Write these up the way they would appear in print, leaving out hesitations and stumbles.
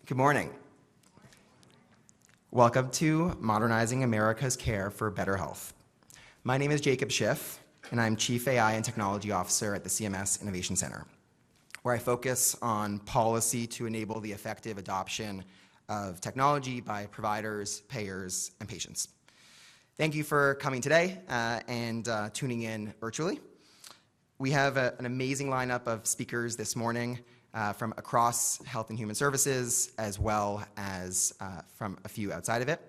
Good morning. Welcome to Modernizing America's Care for Better Health. My name is Jacob Shiff, and I'm Chief AI and Technology Officer at the CMS Innovation Center, where I focus on policy to enable the effective adoption of technology by providers, payers, and patients. Thank you for coming today and tuning in virtually. We have an amazing lineup of speakers this morning from across Health and Human Services, as well as from a few outside of it.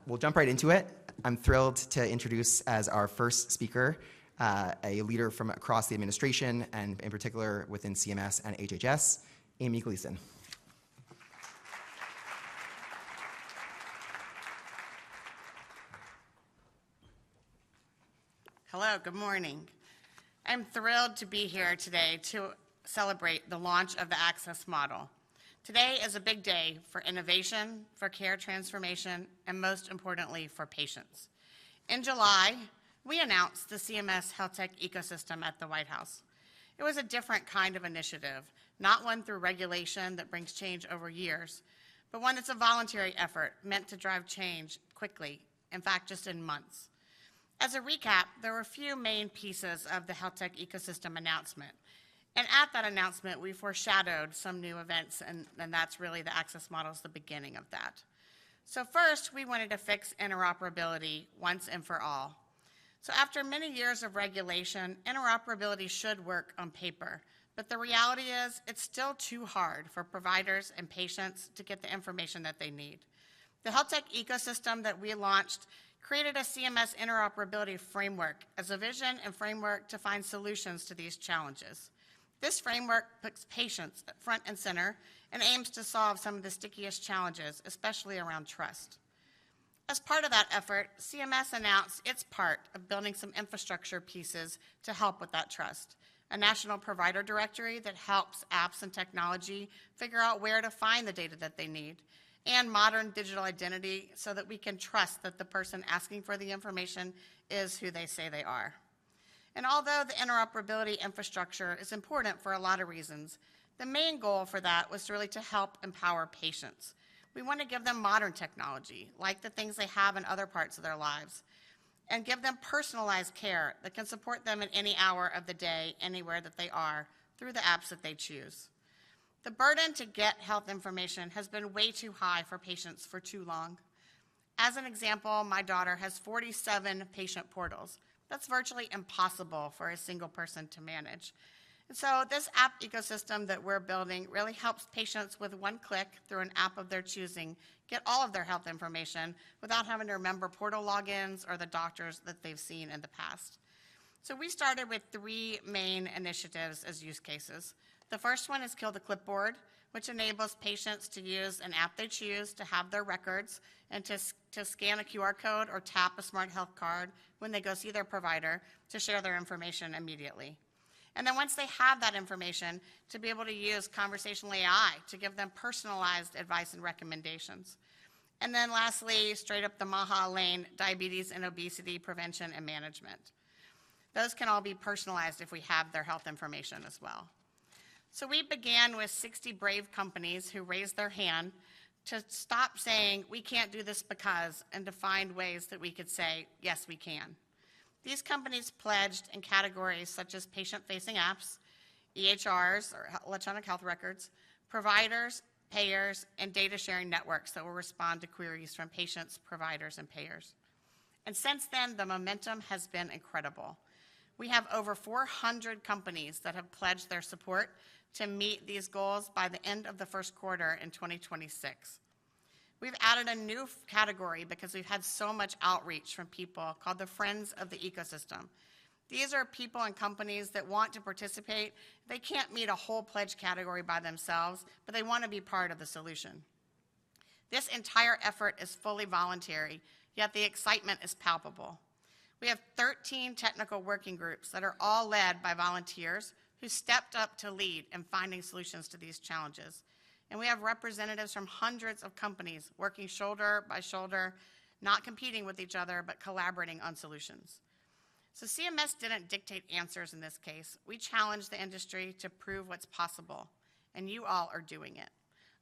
We'll jump right into it. I'm thrilled to introduce as our first speaker a leader from across the administration, and in particular within CMS and HHS, Amy Gleason. Hello, good morning. I'm thrilled to be here today to celebrate the launch of the Access Model. Today is a big day for innovation, for care transformation, and most importantly, for patients. In July, we announced the CMS Health Tech ecosystem at the White House. It was a different kind of initiative, not one through regulation that brings change over years, but one that's a voluntary effort meant to drive change quickly, in fact, just in months. As a recap, there were a few main pieces of the Health Tech ecosystem announcement. And at that announcement, we foreshadowed some new events, and that's really the Access Model is the beginning of that. So first, we wanted to fix interoperability once and for all. So after many years of regulation, interoperability should work on paper, but the reality is it's still too hard for providers and patients to get the information that they need. The Health Tech ecosystem that we launched created a CMS interoperability framework as a vision and framework to find solutions to these challenges. This framework puts patients front and center and aims to solve some of the stickiest challenges, especially around trust. As part of that effort, CMS announced its part of building some infrastructure pieces to help with that trust. A national provider directory that helps apps and technology figure out where to find the data that they need, and modern digital identity so that we can trust that the person asking for the information is who they say they are. And although the interoperability infrastructure is important for a lot of reasons, the main goal for that was really to help empower patients. We want to give them modern technology, like the things they have in other parts of their lives, and give them personalized care that can support them in any hour of the day, anywhere that they are, through the apps that they choose. The burden to get health information has been way too high for patients for too long. As an example, my daughter has 47 patient portals. That's virtually impossible for a single person to manage. And so this app ecosystem that we're building really helps patients with one click through an app of their choosing get all of their health information without having to remember portal logins or the doctors that they've seen in the past. So we started with three main initiatives as use cases. The first one is Kill the Clipboard, which enables patients to use an app they choose to have their records and to scan a QR code or tap a smart health card when they go see their provider to share their information immediately. And then once they have that information, to be able to use conversational AI to give them personalized advice and recommendations. And then lastly, straight up the Maha lane, diabetes and obesity prevention and management. Those can all be personalized if we have their health information as well. So we began with 60 brave companies who raised their hand to stop saying, we can't do this because, and to find ways that we could say, yes, we can. These companies pledged in categories such as patient-facing apps, EHRs, or electronic health records, providers, payers, and data sharing networks that will respond to queries from patients, providers, and payers. And since then, the momentum has been incredible. We have over 400 companies that have pledged their support to meet these goals by the end of the first quarter in 2026. We've added a new category because we've had so much outreach from people called the Friends of the Ecosystem. These are people and companies that want to participate. They can't meet a whole pledge category by themselves, but they want to be part of the solution. This entire effort is fully voluntary, yet the excitement is palpable. We have 13 technical working groups that are all led by volunteers who stepped up to lead in finding solutions to these challenges. And we have representatives from hundreds of companies working shoulder by shoulder, not competing with each other, but collaborating on solutions. So CMS didn't dictate answers in this case. We challenged the industry to prove what's possible, and you all are doing it.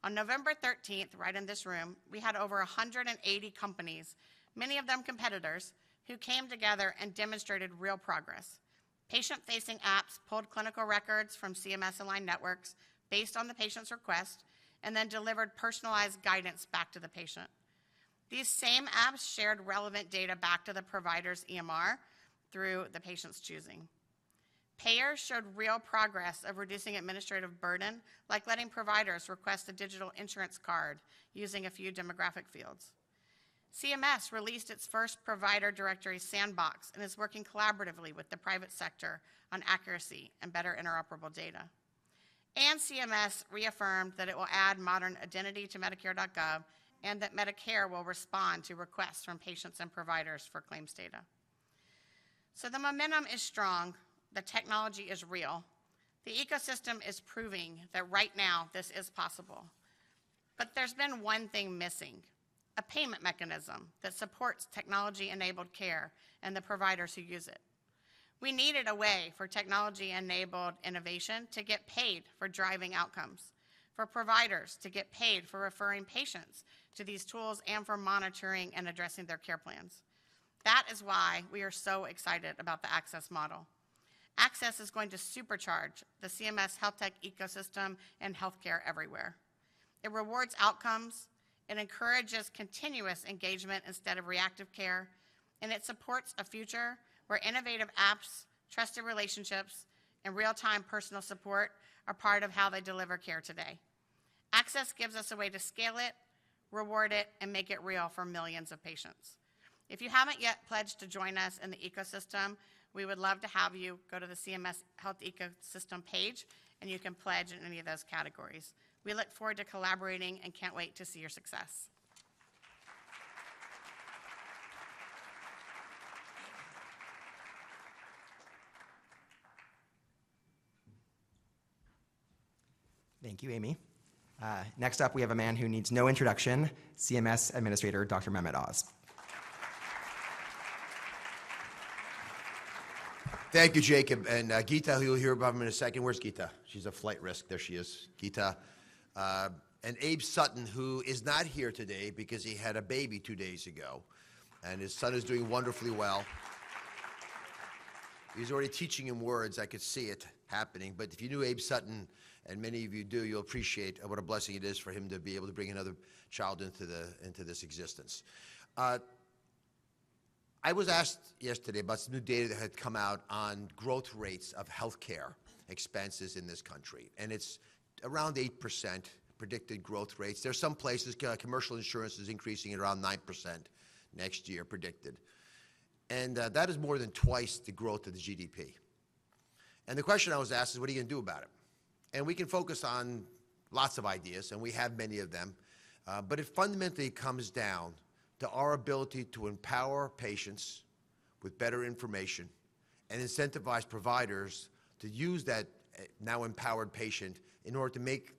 On November 13th, right in this room, we had over 180 companies, many of them competitors, who came together and demonstrated real progress. Patient-facing apps pulled clinical records from CMS-aligned networks based on the patient's request, and then delivered personalized guidance back to the patient. These same apps shared relevant data back to the provider's EMR through the patient's choosing. Payers showed real progress of reducing administrative burden, like letting providers request a digital insurance card using a few demographic fields. CMS released its first provider directory sandbox and is working collaboratively with the private sector on accuracy and better interoperable data. And CMS reaffirmed that it will add modern identity to Medicare.gov and that Medicare will respond to requests from patients and providers for claims data. So the momentum is strong, the technology is real. The ecosystem is proving that right now this is possible. But there's been one thing missing: a payment mechanism that supports technology-enabled care and the providers who use it. We needed a way for technology-enabled innovation to get paid for driving outcomes, for providers to get paid for referring patients to these tools and for monitoring and addressing their care plans. That is why we are so excited about the Access model. Access is going to supercharge the CMS health tech ecosystem and healthcare everywhere. It rewards outcomes, it encourages continuous engagement instead of reactive care, and it supports a future where innovative apps, trusted relationships, and real-time personal support are part of how they deliver care today. Access gives us a way to scale it, reward it, and make it real for millions of patients. If you haven't yet pledged to join us in the ecosystem, we would love to have you go to the CMS Health Ecosystem page, and you can pledge in any of those categories. We look forward to collaborating and can't wait to see your success. Thank you, Amy. Next up, we have a man who needs no introduction, CMS Administrator Dr. Mehmet Oz. Thank you, Jacob. And Gita, who you'll hear about in a second. Where's Gita? She's a flight risk. There she is, Gita. And Abe Sutton, who is not here today because he had a baby 2 days ago. And his son is doing wonderfully well. He's already teaching him words. I could see it happening. But if you knew Abe Sutton, and many of you do, you'll appreciate what a blessing it is for him to be able to bring another child into this existence. I was asked yesterday about some new data that had come out on growth rates of healthcare expenses in this country, and it's around 8% predicted growth rates. There's some places, commercial insurance is increasing at around 9% next year predicted. And that is more than twice the growth of the GDP. And the question I was asked is, what are you going to do about it? And we can focus on lots of ideas, and we have many of them, but it fundamentally comes down to our ability to empower patients with better information and incentivize providers to use that now empowered patient in order to make,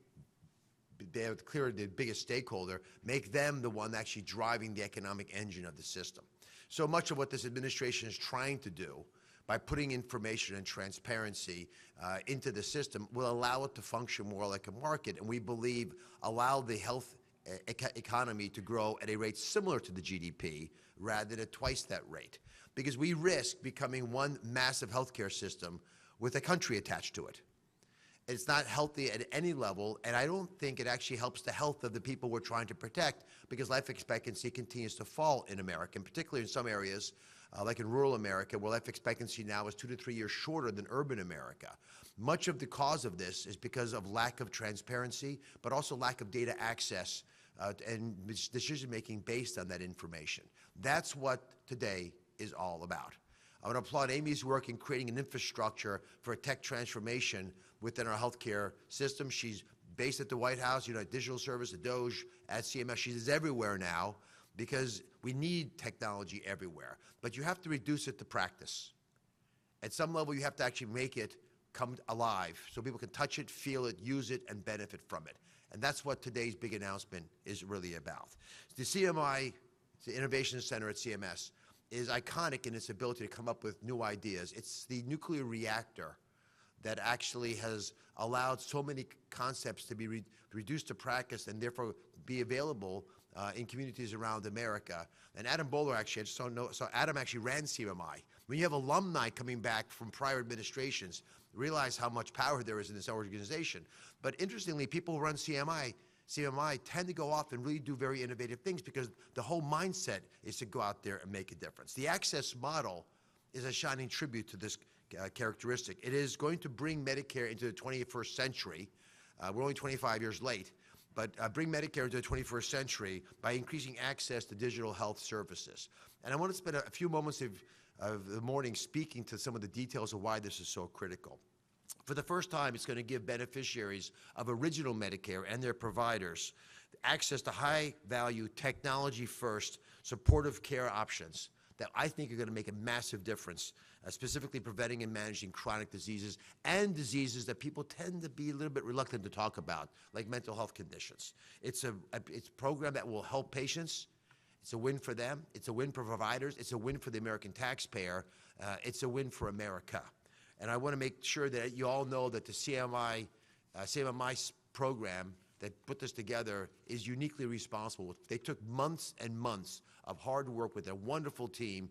they're clearly the biggest stakeholder, make them the one actually driving the economic engine of the system. So much of what this administration is trying to do by putting information and transparency into the system will allow it to function more like a market, and we believe allow the health economy to grow at a rate similar to the GDP rather than at twice that rate. Because we risk becoming one massive healthcare system with a country attached to it. It's not healthy at any level, and I don't think it actually helps the health of the people we're trying to protect, because life expectancy continues to fall in America, and particularly in some areas, like in rural America, where life expectancy now is 2 to 3 years shorter than urban America. Much of the cause of this is because of lack of transparency, but also lack of data access and decision-making based on that information. That's what today is all about. I want to applaud Amy's work in creating an infrastructure for a tech transformation within our healthcare system. She's based at the White House, United Digital Service, at DOGE, at CMS. She's everywhere now because we need technology everywhere. But you have to reduce it to practice. At some level, you have to actually make it come alive so people can touch it, feel it, use it, and benefit from it. And that's what today's big announcement is really about. The CMI, the Innovation Center at CMS, is iconic in its ability to come up with new ideas. It's the nuclear reactor that actually has allowed so many concepts to be reduced to practice and therefore be available in communities around America. And Adam Bowler actually, I just don't know, so Adam actually ran CMI. When you have alumni coming back from prior administrations, realize how much power there is in this organization. But interestingly, people who run CMI tend to go off and really do very innovative things because the whole mindset is to go out there and make a difference. The access model is a shining tribute to this characteristic. It is going to bring Medicare into the 21st century. We're only 25 years late, but bring Medicare into the 21st century by increasing access to digital health services. And I want to spend a few moments of the morning speaking to some of the details of why this is so critical. For the first time, it's going to give beneficiaries of original Medicare and their providers access to high-value, technology-first, supportive care options that I think are going to make a massive difference, specifically preventing and managing chronic diseases and diseases that people tend to be a little bit reluctant to talk about, like mental health conditions. It's a program that will help patients. It's a win for them. It's a win for providers. It's a win for the American taxpayer. It's a win for America. And I want to make sure that you all know that the CMI program that put this together is uniquely responsible. They took months and months of hard work with a wonderful team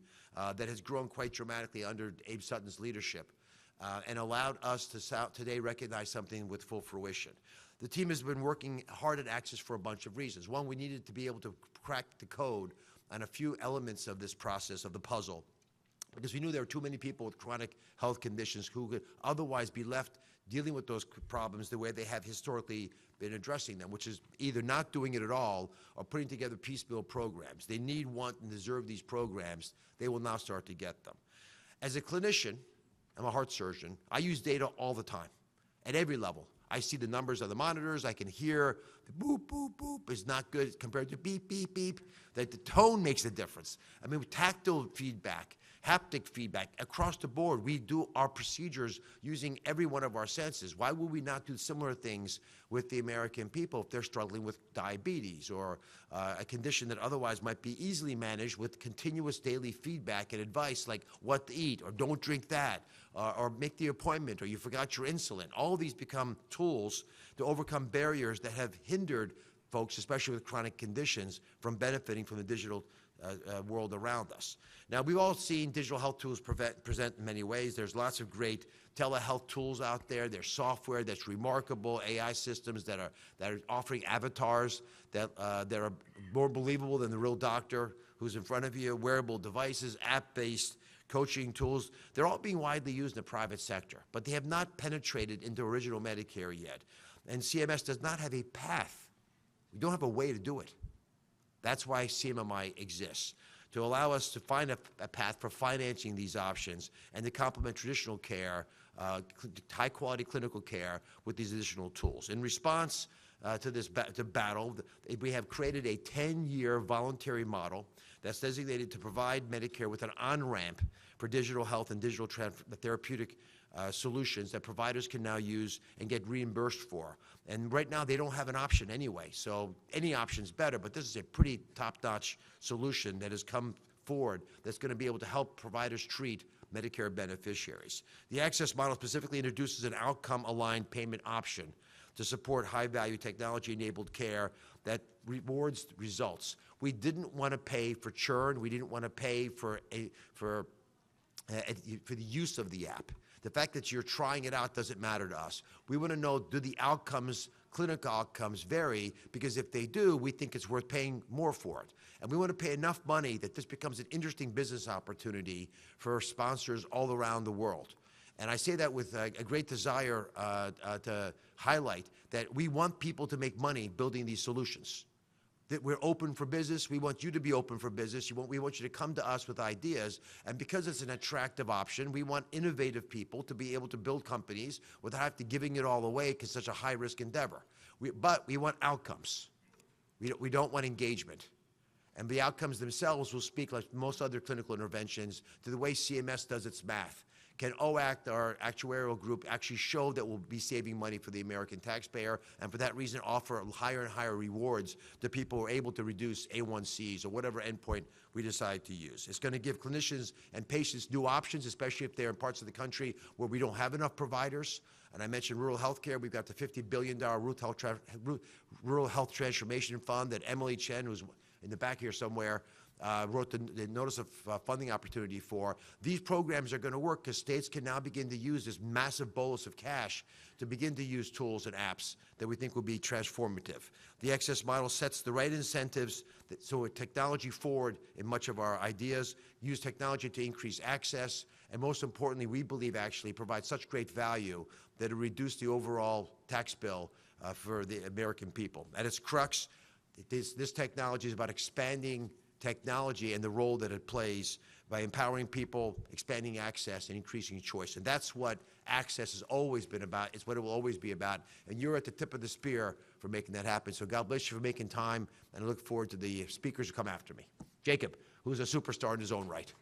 that has grown quite dramatically under Abe Sutton's leadership and allowed us to today recognize something with full fruition. The team has been working hard at access for a bunch of reasons. One, we needed to be able to crack the code on a few elements of this process, of the puzzle, because we knew there were too many people with chronic health conditions who could otherwise be left dealing with those problems the way they have historically been addressing them, which is either not doing it at all or putting together piecemeal programs. They need, want, and deserve these programs. They will now start to get them. As a clinician, I'm a heart surgeon, I use data all the time, at every level. I see the numbers of the monitors. I can hear the boop, boop, boop is not good compared to beep, beep, beep. That the tone makes a difference. I mean, with tactile feedback, haptic feedback, across the board, we do our procedures using every one of our senses. Why would we not do similar things with the American people if they're struggling with diabetes or a condition that otherwise might be easily managed with continuous daily feedback and advice like what to eat or don't drink that or make the appointment or you forgot your insulin. All of these become tools to overcome barriers that have hindered folks, especially with chronic conditions, from benefiting from the digital world around us. Now, we've all seen digital health tools present in many ways. There's lots of great telehealth tools out there. There's software that's remarkable, AI systems that are offering avatars that are more believable than the real doctor who's in front of you, wearable devices, app-based coaching tools. They're all being widely used in the private sector, but they have not penetrated into original Medicare yet. And CMS does not have a path. We don't have a way to do it. That's why CMMI exists, to allow us to find a path for financing these options and to complement traditional care, high-quality clinical care with these additional tools. In response to this battle, we have created a 10-year voluntary model that's designated to provide Medicare with an on-ramp for digital health and digital therapeutic solutions that providers can now use and get reimbursed for. And right now, they don't have an option anyway, so any option's better, but this is a pretty top-notch solution that has come forward that's going to be able to help providers treat Medicare beneficiaries. The access model specifically introduces an outcome-aligned payment option to support high-value technology-enabled care that rewards results. We didn't want to pay for churn. We didn't want to pay for the use of the app. The fact that you're trying it out doesn't matter to us. We want to know, do the outcomes, clinical outcomes, vary? Because if they do, we think it's worth paying more for it. And we want to pay enough money that this becomes an interesting business opportunity for sponsors all around the world. And I say that with a great desire to highlight that we want people to make money building these solutions. That we're open for business. We want you to be open for business. We want you to come to us with ideas. And because it's an attractive option, we want innovative people to be able to build companies without having to giving it all away because it's such a high-risk endeavor. But we want outcomes. We don't want engagement. And the outcomes themselves will speak, like most other clinical interventions, to the way CMS does its math. Can OACT, our actuarial group, actually show that we'll be saving money for the American taxpayer, and for that reason offer higher and higher rewards to people who are able to reduce A1Cs or whatever endpoint we decide to use. It's going to give clinicians and patients new options, especially if they're in parts of the country where we don't have enough providers. And I mentioned rural health care. We've got the $50 billion Rural Health Transformation Fund that Emily Chen, who's in the back here somewhere, wrote the notice of funding opportunity for. These programs are going to work because states can now begin to use this massive bolus of cash to begin to use tools and apps that we think will be transformative. The access model sets the right incentives so we're technology forward in much of our ideas, use technology to increase access, and most importantly, we believe actually provide such great value that it reduce the overall tax bill for the American people. At its crux, this technology is about expanding technology and the role that it plays by empowering people, expanding access, and increasing choice. And that's what access has always been about. It's what it will always be about. And you're at the tip of the spear for making that happen. So God bless you for making time, and I look forward to the speakers who come after me. Jacob, who's a superstar in his own right.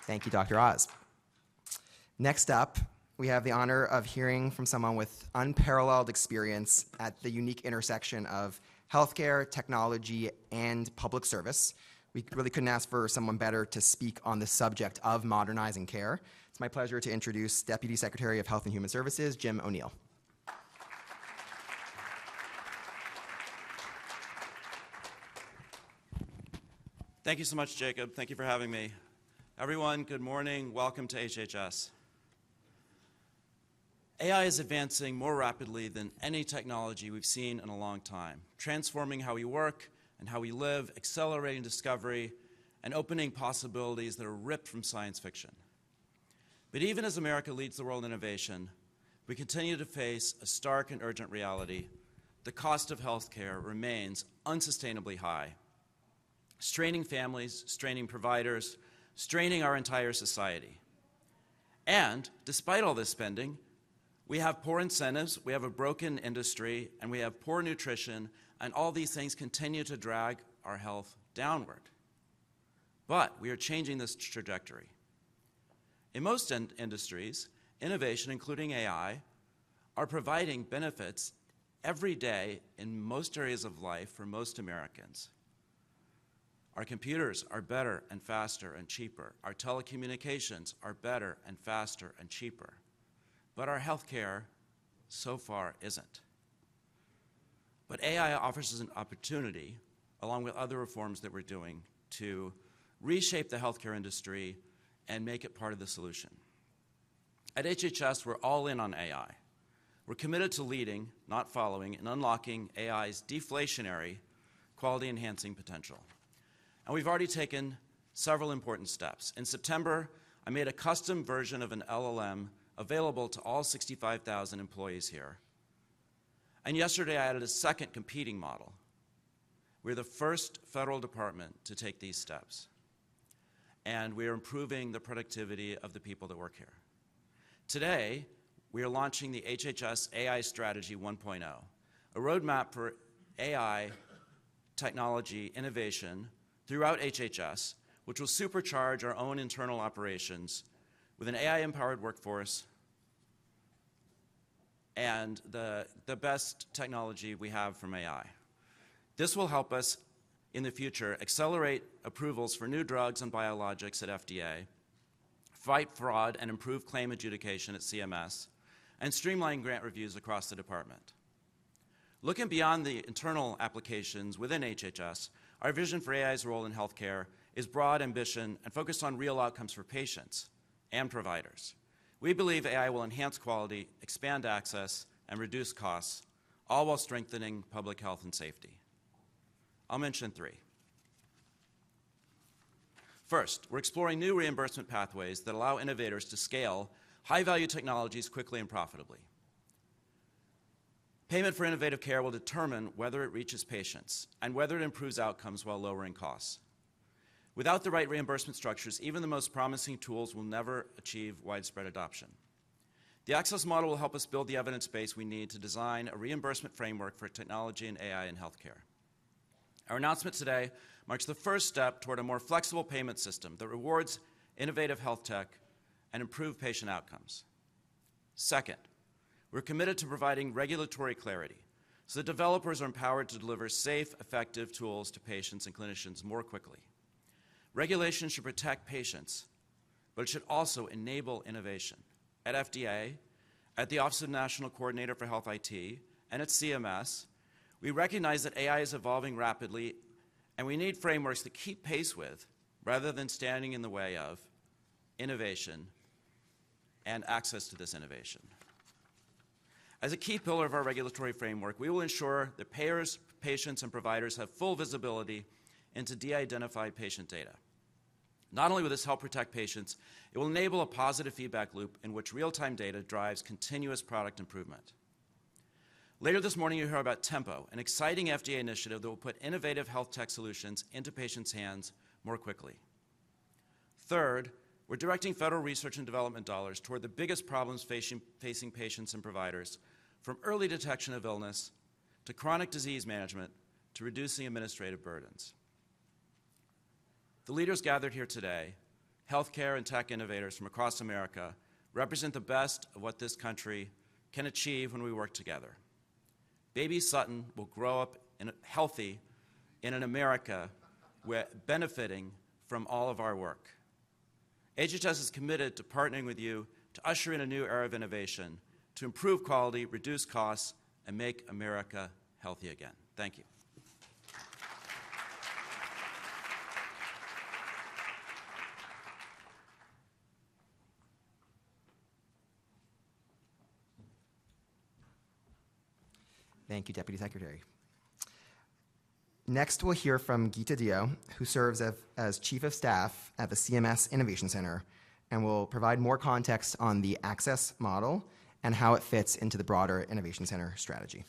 Thank you, Dr. Oz. Next up, we have the honor of hearing from someone with unparalleled experience at the unique intersection of healthcare, technology, and public service. We really couldn't ask for someone better to speak on the subject of modernizing care. It's my pleasure to introduce Deputy Secretary of Health and Human Services, Jim O'Neill. Thank you so much, Jacob. Thank you for having me. Everyone, good morning. Welcome to HHS. AI is advancing more rapidly than any technology we've seen in a long time, transforming how we work and how we live, accelerating discovery, and opening possibilities that are ripped from science fiction. But even as America leads the world in innovation, we continue to face a stark and urgent reality. The cost of healthcare remains unsustainably high, straining families, straining providers, straining our entire society. And despite all this spending, we have poor incentives, we have a broken industry, and we have poor nutrition, and all these things continue to drag our health downward. But we are changing this trajectory. In most industries, innovation, including AI, are providing benefits every day in most areas of life for most Americans. Our computers are better and faster and cheaper. Our telecommunications are better and faster and cheaper. But our healthcare so far isn't. But AI offers us an opportunity, along with other reforms that we're doing, to reshape the healthcare industry and make it part of the solution. At HHS, we're all in on AI. We're committed to leading, not following, and unlocking AI's deflationary, quality-enhancing potential. And we've already taken several important steps. In September, I made a custom version of an LLM available to all 65,000 employees here. And yesterday, I added a second competing model. We're the first federal department to take these steps. And we are improving the productivity of the people that work here. Today, we are launching the HHS AI Strategy 1.0, a roadmap for AI technology innovation throughout HHS, which will supercharge our own internal operations with an AI-empowered workforce and the best technology we have from AI. This will help us in the future accelerate approvals for new drugs and biologics at FDA, fight fraud and improve claim adjudication at CMS, and streamline grant reviews across the department. Looking beyond the internal applications within HHS, our vision for AI's role in healthcare is broad ambition and focused on real outcomes for patients and providers. We believe AI will enhance quality, expand access, and reduce costs, all while strengthening public health and safety. I'll mention three. First, we're exploring new reimbursement pathways that allow innovators to scale high-value technologies quickly and profitably. Payment for innovative care will determine whether it reaches patients and whether it improves outcomes while lowering costs. Without the right reimbursement structures, even the most promising tools will never achieve widespread adoption. The access model will help us build the evidence base we need to design a reimbursement framework for technology and AI in healthcare. Our announcement today marks the first step toward a more flexible payment system that rewards innovative health tech and improved patient outcomes. Second, we're committed to providing regulatory clarity so that developers are empowered to deliver safe, effective tools to patients and clinicians more quickly. Regulation should protect patients, but it should also enable innovation. At FDA, at the Office of National Coordinator for Health IT, and at CMS, we recognize that AI is evolving rapidly, and we need frameworks that keep pace with, rather than standing in the way of, innovation and access to this innovation. As a key pillar of our regulatory framework, we will ensure that payers, patients, and providers have full visibility into de-identified patient data. Not only will this help protect patients, it will enable a positive feedback loop in which real-time data drives continuous product improvement. Later this morning, you'll hear about Tempo, an exciting FDA initiative that will put innovative health tech solutions into patients' hands more quickly. Third, we're directing federal research and development dollars toward the biggest problems facing patients and providers, from early detection of illness to chronic disease management to reducing administrative burdens. The leaders gathered here today, healthcare and tech innovators from across America, represent the best of what this country can achieve when we work together. Baby Sutton will grow up healthy in an America benefiting from all of our work. HHS is committed to partnering with you to usher in a new era of innovation, to improve quality, reduce costs, and make America healthy again. Thank you. Thank you, Deputy Secretary. Next, we'll hear from Gita, who serves as Chief of Staff at the CMS Innovation Center and will provide more context on the access model and how it fits into the broader Innovation Center strategy.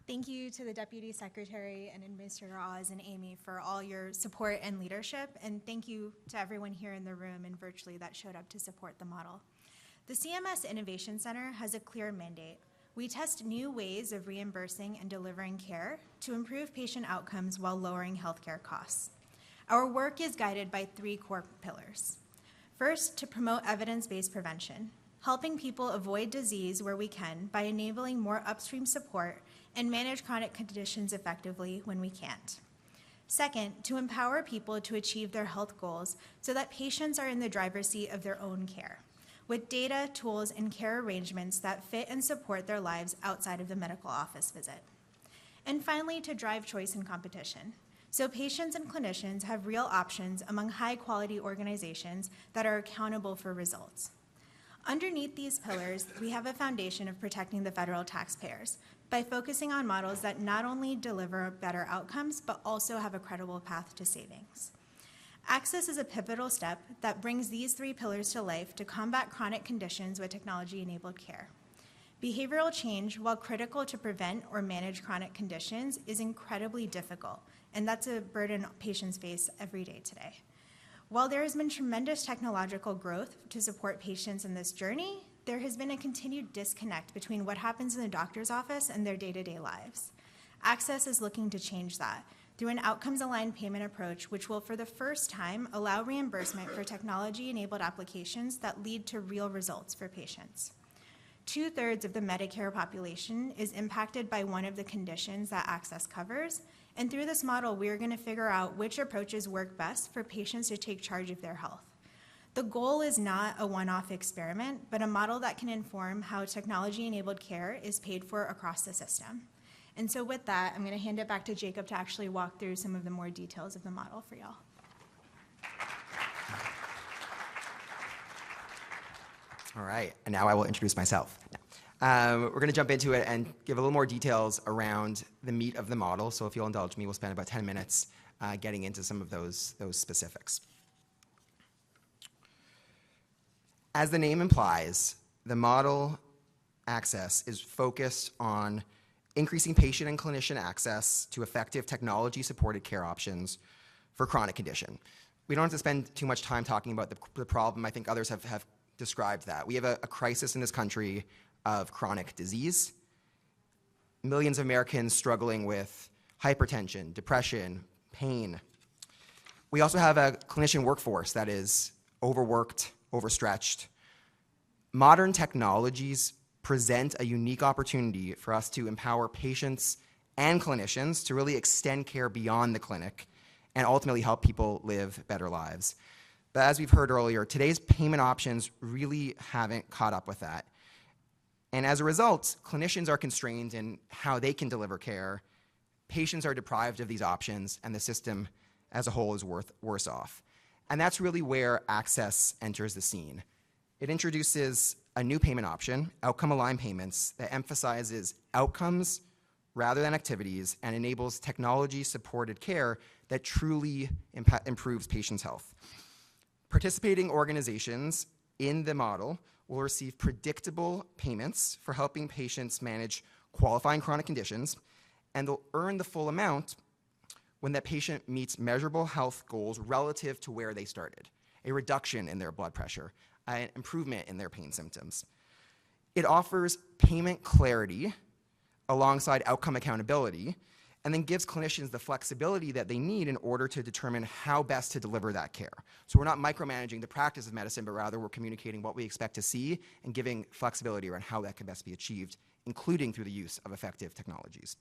Thank you to the Deputy Secretary and Administrator Oz and Amy for all your support and leadership, and thank you to everyone here in the room and virtually that showed up to support the model. The CMS Innovation Center has a clear mandate. We test new ways of reimbursing and delivering care to improve patient outcomes while lowering healthcare costs. Our work is guided by 3 core pillars. First, to promote evidence-based prevention, helping people avoid disease where we can by enabling more upstream support and manage chronic conditions effectively when we can't. Second, to empower people to achieve their health goals so that patients are in the driver's seat of their own care, with data, tools, and care arrangements that fit and support their lives outside of the medical office visit. And finally, to drive choice and competition, so patients and clinicians have real options among high-quality organizations that are accountable for results. Underneath these pillars, we have a foundation of protecting the federal taxpayers by focusing on models that not only deliver better outcomes, but also have a credible path to savings. Access is a pivotal step that brings these 3 pillars to life to combat chronic conditions with technology-enabled care. Behavioral change, while critical to prevent or manage chronic conditions, is incredibly difficult, and that's a burden patients face every day today. While there has been tremendous technological growth to support patients in this journey, there has been a continued disconnect between what happens in the doctor's office and their day-to-day lives. Access is looking to change that through an outcomes-aligned payment approach, which will, for the first time, allow reimbursement for technology-enabled applications that lead to real results for patients. 2/3 of the Medicare population is impacted by one of the conditions that Access covers, and through this model, we are going to figure out which approaches work best for patients to take charge of their health. The goal is not a one-off experiment, but a model that can inform how technology-enabled care is paid for across the system. And so with that, I'm going to hand it back to Jacob to actually walk through some of the more details of the model for y'all. All right, and now I will introduce myself. We're going to jump into it and give a little more details around the meat of the model. So if you'll indulge me, we'll spend about 10 minutes getting into some of those specifics. As the name implies, the model Access is focused on increasing patient and clinician access to effective technology-supported care options for chronic condition. We don't have to spend too much time talking about the problem. I think others have described that. We have a crisis in this country of chronic disease. Millions of Americans struggling with hypertension, depression, pain. We also have a clinician workforce that is overworked, overstretched. Modern technologies present a unique opportunity for us to empower patients and clinicians to really extend care beyond the clinic and ultimately help people live better lives. But as we've heard earlier, today's payment options really haven't caught up with that. And as a result, clinicians are constrained in how they can deliver care, patients are deprived of these options, and the system as a whole is worse off. And that's really where Access enters the scene. It introduces a new payment option, outcome-aligned payments, that emphasizes outcomes rather than activities and enables technology-supported care that truly improves patients' health. Participating organizations in the model will receive predictable payments for helping patients manage qualifying chronic conditions, and they'll earn the full amount when that patient meets measurable health goals relative to where they started, a reduction in their blood pressure, an improvement in their pain symptoms. It offers payment clarity alongside outcome accountability, and then gives clinicians the flexibility that they need in order to determine how best to deliver that care. So we're not micromanaging the practice of medicine, but rather we're communicating what we expect to see and giving flexibility around how that can best be achieved, including through the use of effective technologies.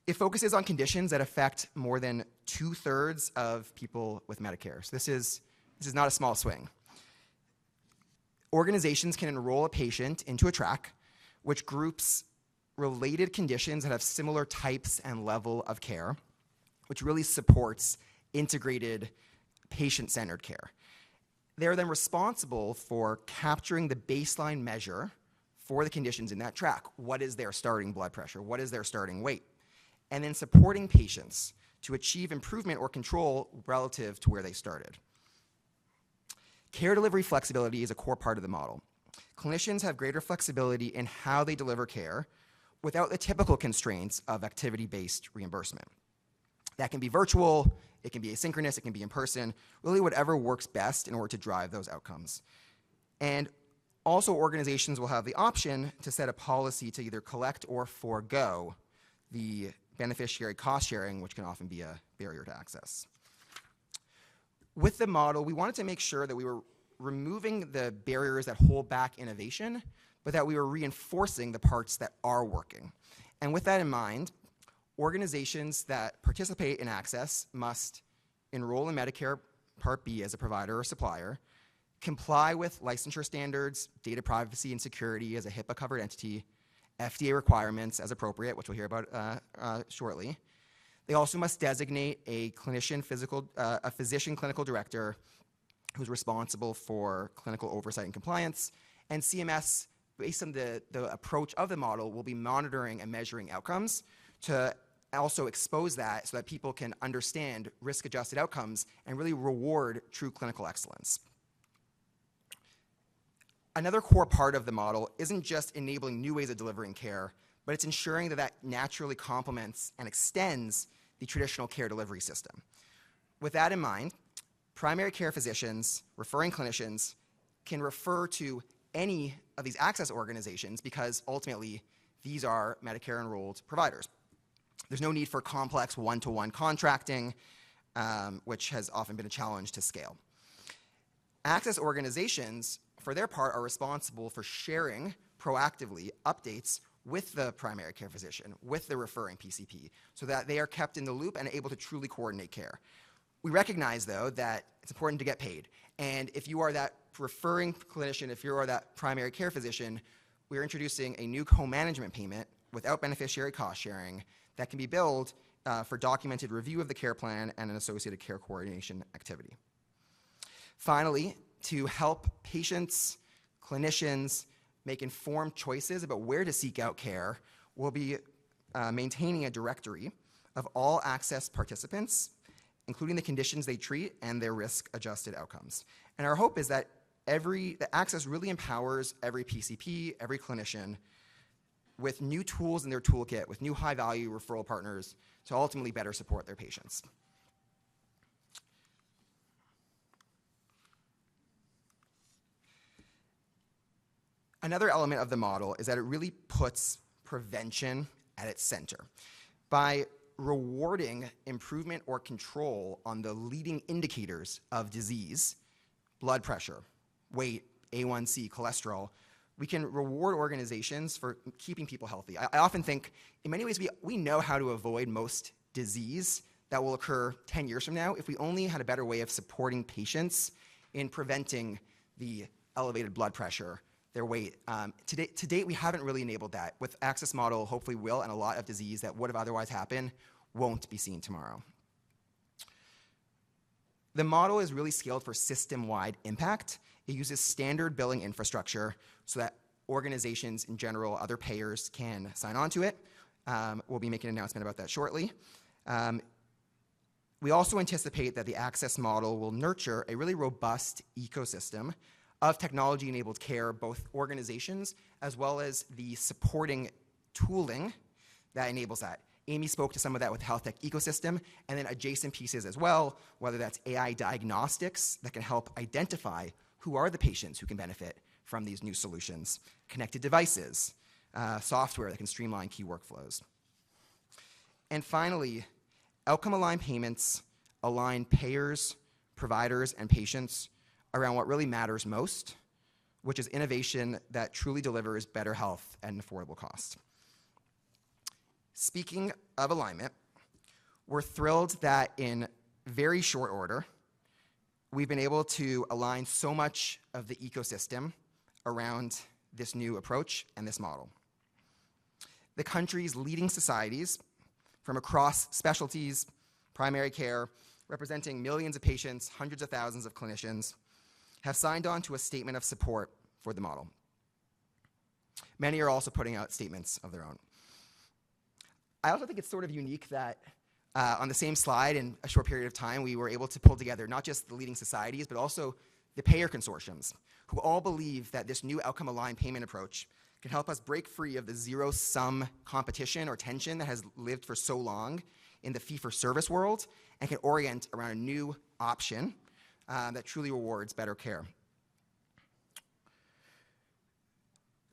It focuses on conditions that affect more than 2/3 of people with Medicare. So this is not a small swing. Organizations can enroll a patient into a track which groups related conditions that have similar types and level of care, which really supports integrated patient-centered care. They're then responsible for capturing the baseline measure for the conditions in that track. What is their starting blood pressure? What is their starting weight? And then supporting patients to achieve improvement or control relative to where they started. Care delivery flexibility is a core part of the model. Clinicians have greater flexibility in how they deliver care without the typical constraints of activity-based reimbursement. That can be virtual, it can be asynchronous, it can be in person, really whatever works best in order to drive those outcomes. And also organizations will have the option to set a policy to either collect or forego the beneficiary cost sharing, which can often be a barrier to access. With the model, we wanted to make sure that we were removing the barriers that hold back innovation, but that we were reinforcing the parts that are working. And with that in mind, organizations that participate in Access must enroll in Medicare Part B as a provider or supplier, comply with licensure standards, data privacy and security as a HIPAA-covered entity, FDA requirements as appropriate, which we'll hear about shortly. They also must designate a physician clinical director who's responsible for clinical oversight and compliance, and CMS, based on the approach of the model, will be monitoring and measuring outcomes to also expose that so that people can understand risk-adjusted outcomes and really reward true clinical excellence. Another core part of the model isn't just enabling new ways of delivering care, but it's ensuring that that naturally complements and extends the traditional care delivery system. With that in mind, primary care physicians, referring clinicians, can refer to any of these access organizations because ultimately these are Medicare enrolled providers. There's no need for complex one-to-one contracting, which has often been a challenge to scale. Access organizations, for their part, are responsible for sharing proactively updates with the primary care physician, with the referring PCP, so that they are kept in the loop and able to truly coordinate care. We recognize, though, that it's important to get paid. And if you are that referring clinician, if you are that primary care physician, we're introducing a new co-management payment without beneficiary cost sharing that can be billed for documented review of the care plan and an associated care coordination activity. Finally, to help patients, clinicians make informed choices about where to seek out care, we'll be maintaining a directory of all access participants, including the conditions they treat and their risk-adjusted outcomes. And our hope is that the access really empowers every PCP, every clinician, with new tools in their toolkit, with new high-value referral partners to ultimately better support their patients. Another element of the model is that it really puts prevention at its center. By rewarding improvement or control on the leading indicators of disease, blood pressure, weight, A1C, cholesterol, we can reward organizations for keeping people healthy. I often think, in many ways, we know how to avoid most disease that will occur 10 years from now if we only had a better way of supporting patients in preventing the elevated blood pressure, their weight. To date, we haven't really enabled that. With Access Model, hopefully will, and a lot of disease that would have otherwise happened won't be seen tomorrow. The model is really scaled for system-wide impact. It uses standard billing infrastructure so that organizations in general, other payers can sign on to it. We'll be making an announcement about that shortly. We also anticipate that the Access Model will nurture a really robust ecosystem of technology-enabled care, both organizations as well as the supporting tooling that enables that. Amy spoke to some of that with health tech ecosystem, and then adjacent pieces as well, whether that's AI diagnostics that can help identify who are the patients who can benefit from these new solutions, connected devices, software that can streamline key workflows. And finally, outcome-aligned payments align payers, providers, and patients around what really matters most, which is innovation that truly delivers better health at an affordable cost. Speaking of alignment, we're thrilled that in very short order, we've been able to align so much of the ecosystem around this new approach and this model. The country's leading societies from across specialties, primary care, representing millions of patients, hundreds of thousands of clinicians, have signed on to a statement of support for the model. Many are also putting out statements of their own. I also think it's sort of unique that on the same slide in a short period of time, we were able to pull together not just the leading societies, but also the payer consortiums, who all believe that this new outcome-aligned payment approach can help us break free of the zero-sum competition or tension that has lived for so long in the fee-for-service world and can orient around a new option that truly rewards better care.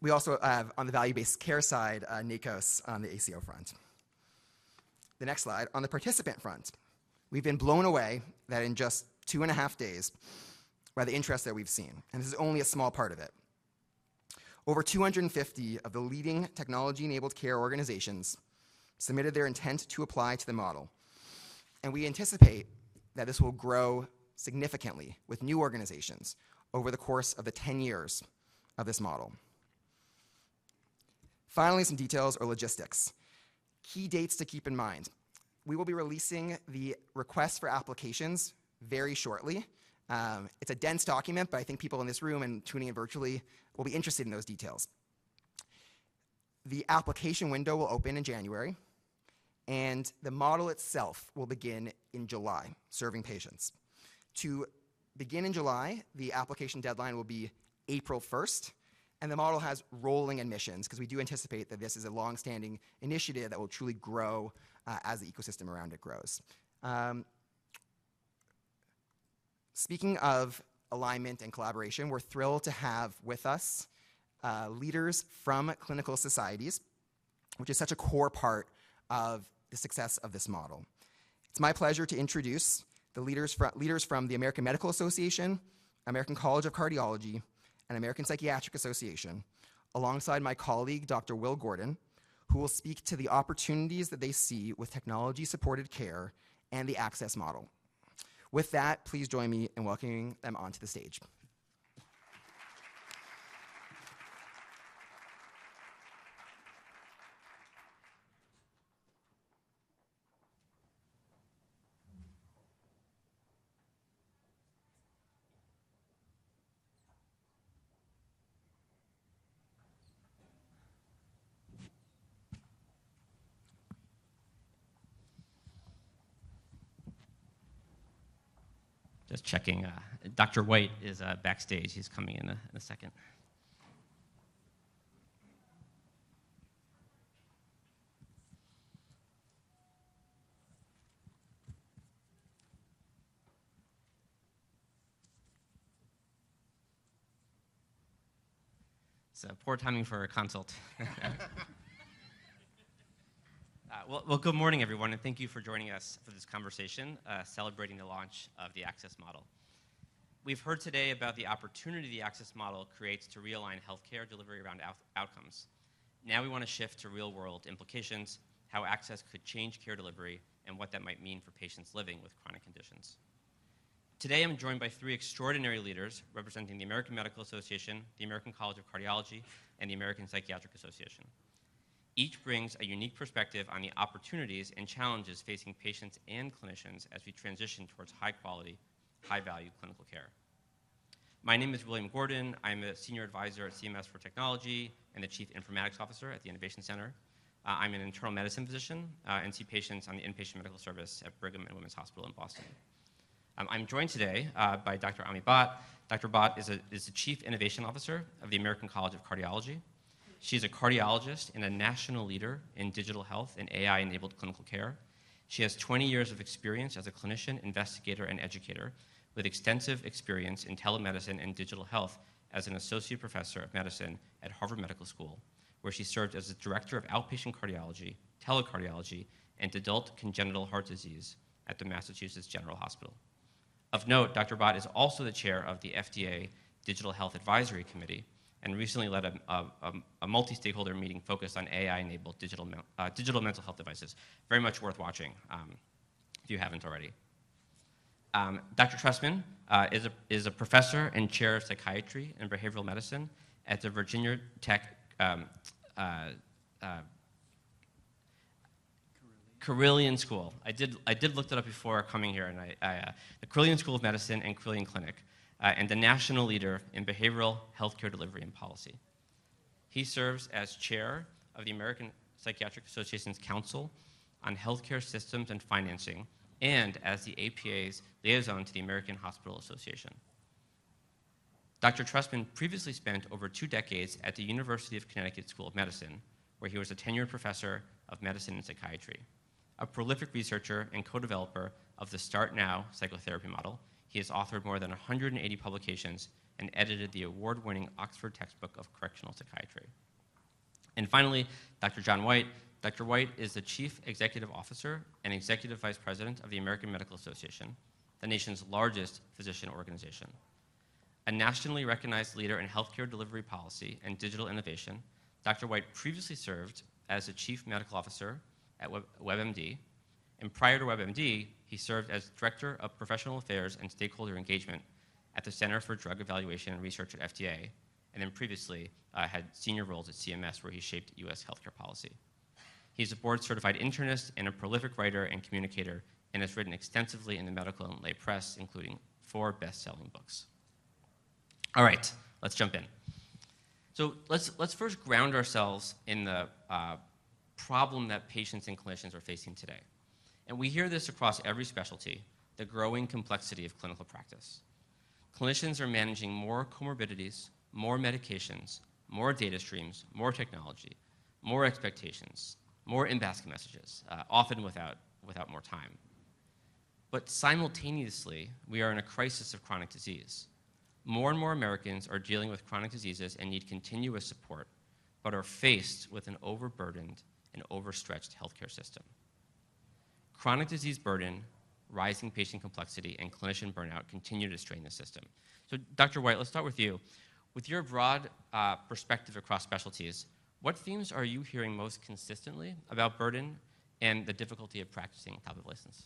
We also have, on the value-based care side, NACOS on the ACO front. The next slide, on the participant front, we've been blown away that in just 2.5 days by the interest that we've seen, and this is only a small part of it. Over 250 of the leading technology-enabled care organizations submitted their intent to apply to the model, and we anticipate that this will grow significantly with new organizations over the course of the 10 years of this model. Finally, some details or logistics. Key dates to keep in mind. We will be releasing the request for applications very shortly. It's a dense document, but I think people in this room and tuning in virtually will be interested in those details. The application window will open in January, and the model itself will begin in July, serving patients. To begin in July, the application deadline will be April 1st, and the model has rolling admissions because we do anticipate that this is a long-standing initiative that will truly grow as the ecosystem around it grows. Speaking of alignment and collaboration, we're thrilled to have with us leaders from clinical societies, which is such a core part of the success of this model. It's my pleasure to introduce the leaders from the American Medical Association, American College of Cardiology, and American Psychiatric Association, alongside my colleague, Dr. Will Gordon, who will speak to the opportunities that they see with technology-supported care and the access model. With that, please join me in welcoming them onto the stage. Just checking. Dr. White is backstage. He's coming in a second. It's poor timing for a consult. Well, good morning, everyone, and thank you for joining us for this conversation celebrating the launch of the Access Model. We've heard today about the opportunity the Access Model creates to realign healthcare delivery around outcomes. Now we want to shift to real-world implications, how access could change care delivery, and what that might mean for patients living with chronic conditions. Today, I'm joined by three extraordinary leaders representing the American Medical Association, the American College of Cardiology, and the American Psychiatric Association. Each brings a unique perspective on the opportunities and challenges facing patients and clinicians as we transition towards high-quality, high-value clinical care. My name is William Gordon. I'm a senior advisor at CMS for Technology and the Chief Informatics Officer at the Innovation Center. I'm an internal medicine physician and see patients on the inpatient medical service at Brigham and Women's Hospital in Boston. I'm joined today by Dr. Ami Bhatt. Dr. Bhatt is the Chief Innovation Officer of the American College of Cardiology. She's a cardiologist and a national leader in digital health and AI-enabled clinical care. She has 20 years of experience as a clinician, investigator, and educator with extensive experience in telemedicine and digital health as an associate professor of medicine at Harvard Medical School, where she served as the director of outpatient cardiology, telecardiology, and adult congenital heart disease at the Massachusetts General Hospital. Of note, Dr. Bhatt is also the chair of the FDA Digital Health Advisory Committee and recently led a multi-stakeholder meeting focused on AI-enabled digital mental health devices. Very much worth watching if you haven't already. Dr. Trustman is a professor and chair of psychiatry and behavioral medicine at the Virginia Tech Carilion School. I did look that up before coming here, and the Carilion School of Medicine and Carilion Clinic, and the national leader in behavioral healthcare delivery and policy. He serves as chair of the American Psychiatric Association's Council on Healthcare Systems and Financing, and as the APA's liaison to the American Hospital Association. Dr. Trustman previously spent over 2 decades at the University of Connecticut School of Medicine, where he was a tenured professor of medicine and psychiatry. A prolific researcher and co-developer of the Start Now psychotherapy model, he has authored more than 180 publications and edited the award-winning Oxford textbook of correctional psychiatry. And finally, Dr. John White. Dr. White is the Chief Executive Officer and Executive Vice President of the American Medical Association, the nation's largest physician organization. A nationally recognized leader in healthcare delivery policy and digital innovation, Dr. White previously served as the Chief Medical Officer at WebMD, and prior to WebMD, he served as Director of Professional Affairs and Stakeholder Engagement at the Center for Drug Evaluation and Research at FDA, and then previously had senior roles at CMS where he shaped U.S. healthcare policy. He's a board-certified internist and a prolific writer and communicator, and has written extensively in the medical and lay press, including 4 best-selling books. All right, let's jump in. So let's first ground ourselves in the problem that patients and clinicians are facing today. And we hear this across every specialty, the growing complexity of clinical practice. Clinicians are managing more comorbidities, more medications, more data streams, more technology, more expectations, more in-basket messages, often without more time. But simultaneously, we are in a crisis of chronic disease. More and more Americans are dealing with chronic diseases and need continuous support, but are faced with an overburdened and overstretched healthcare system. Chronic disease burden, rising patient complexity, and clinician burnout continue to strain the system. So Dr. White, let's start with you. With your broad perspective across specialties, what themes are you hearing most consistently about burden and the difficulty of practicing top of license?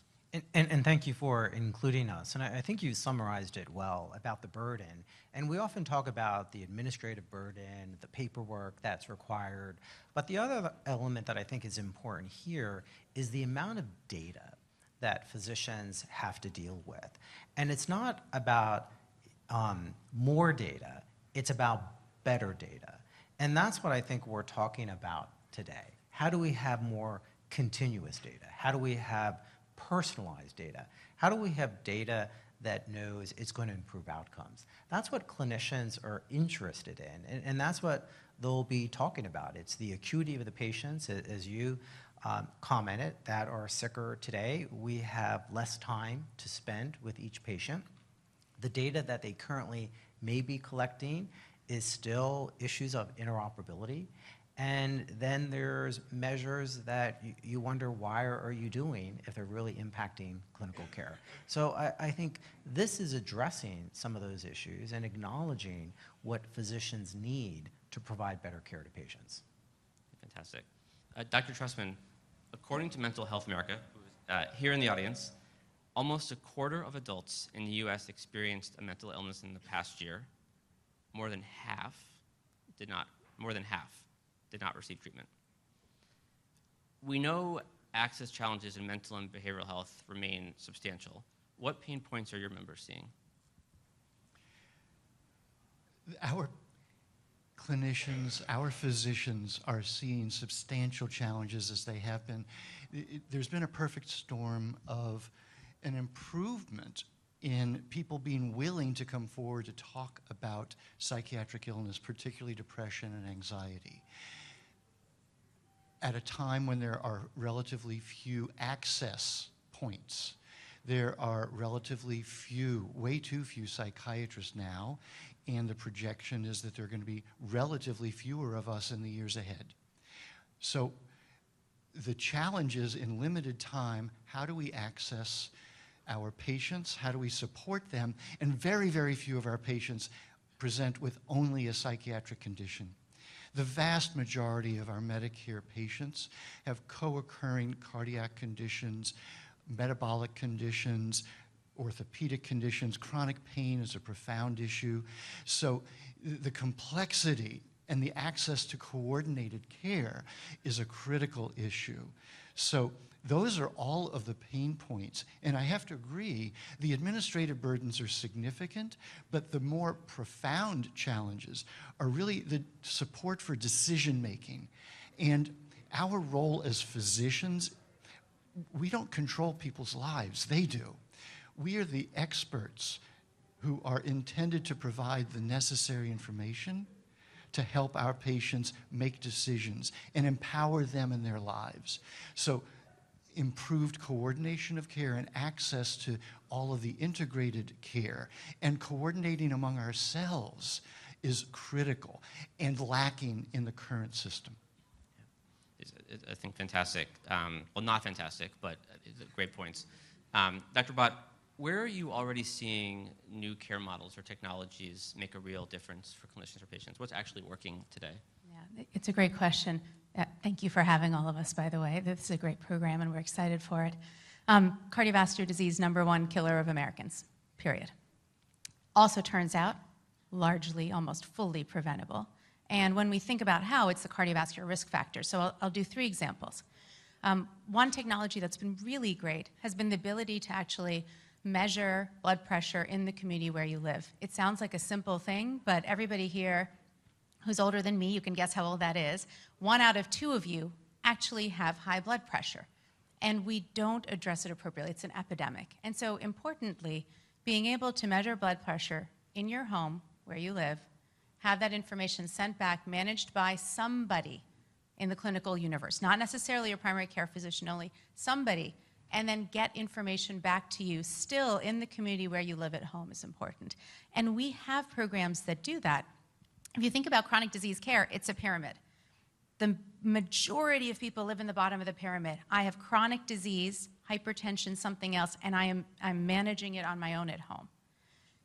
And thank you for including us. And I think you summarized it well about the burden. And we often talk about the administrative burden, the paperwork that's required. But the other element that I think is important here is the amount of data that physicians have to deal with. And it's not about more data, it's about better data. And that's what I think we're talking about today. How do we have more continuous data? How do we have personalized data? How do we have data that knows it's going to improve outcomes? That's what clinicians are interested in, and that's what they'll be talking about. It's the acuity of the patients, as you commented, that are sicker today. We have less time to spend with each patient. The data that they currently may be collecting is still issues of interoperability. And then there's measures that you wonder, why are you doing if they're really impacting clinical care? So I think this is addressing some of those issues and acknowledging what physicians need to provide better care to patients. Fantastic. Dr. Trussman, according to Mental Health America, here in the audience, almost a quarter of adults in the U.S. experienced a mental illness in the past year. More than half did not receive treatment. We know access challenges in mental and behavioral health remain substantial. What pain points are your members seeing? Our clinicians, our physicians are seeing substantial challenges as they have been. There's been a perfect storm of an improvement in people being willing to come forward to talk about psychiatric illness, particularly depression and anxiety, at a time when there are relatively few access points. There are relatively few, way too few psychiatrists now, and the projection is that there are going to be relatively fewer of us in the years ahead. So the challenge is, in limited time, how do we access our patients? How do we support them? And very, very few of our patients present with only a psychiatric condition. The vast majority of our Medicare patients have co-occurring cardiac conditions, metabolic conditions, orthopedic conditions. Chronic pain is a profound issue. So the complexity and the access to coordinated care is a critical issue. So those are all of the pain points. And I have to agree, the administrative burdens are significant, but the more profound challenges are really the support for decision making. And our role as physicians, we don't control people's lives, they do. We are the experts who are intended to provide the necessary information to help our patients make decisions and empower them in their lives. So improved coordination of care and access to all of the integrated care and coordinating among ourselves is critical and lacking in the current system. I think fantastic. Well, not fantastic, but great points. Dr. Bott, where are you already seeing new care models or technologies make a real difference for clinicians or patients? What's actually working today? Yeah, it's a great question. Thank you for having all of us, by the way. This is a great program, and we're excited for it. Cardiovascular disease, #1 killer of Americans, period. Also turns out, largely, almost fully preventable. And when we think about how, it's the cardiovascular risk factor. So I'll do 3 examples. One technology that's been really great has been the ability to actually measure blood pressure in the community where you live. It sounds like a simple thing, but everybody here who's older than me, you can guess how old that is, 1 out of 2 of you actually have high blood pressure. And we don't address it appropriately. It's an epidemic. And so importantly, being able to measure blood pressure in your home where you live, have that information sent back, managed by somebody in the clinical universe, not necessarily your primary care physician only, somebody, and then get information back to you still in the community where you live at home is important. And we have programs that do that. If you think about chronic disease care, it's a pyramid. The majority of people live in the bottom of the pyramid. I have chronic disease, hypertension, something else, and I'm managing it on my own at home.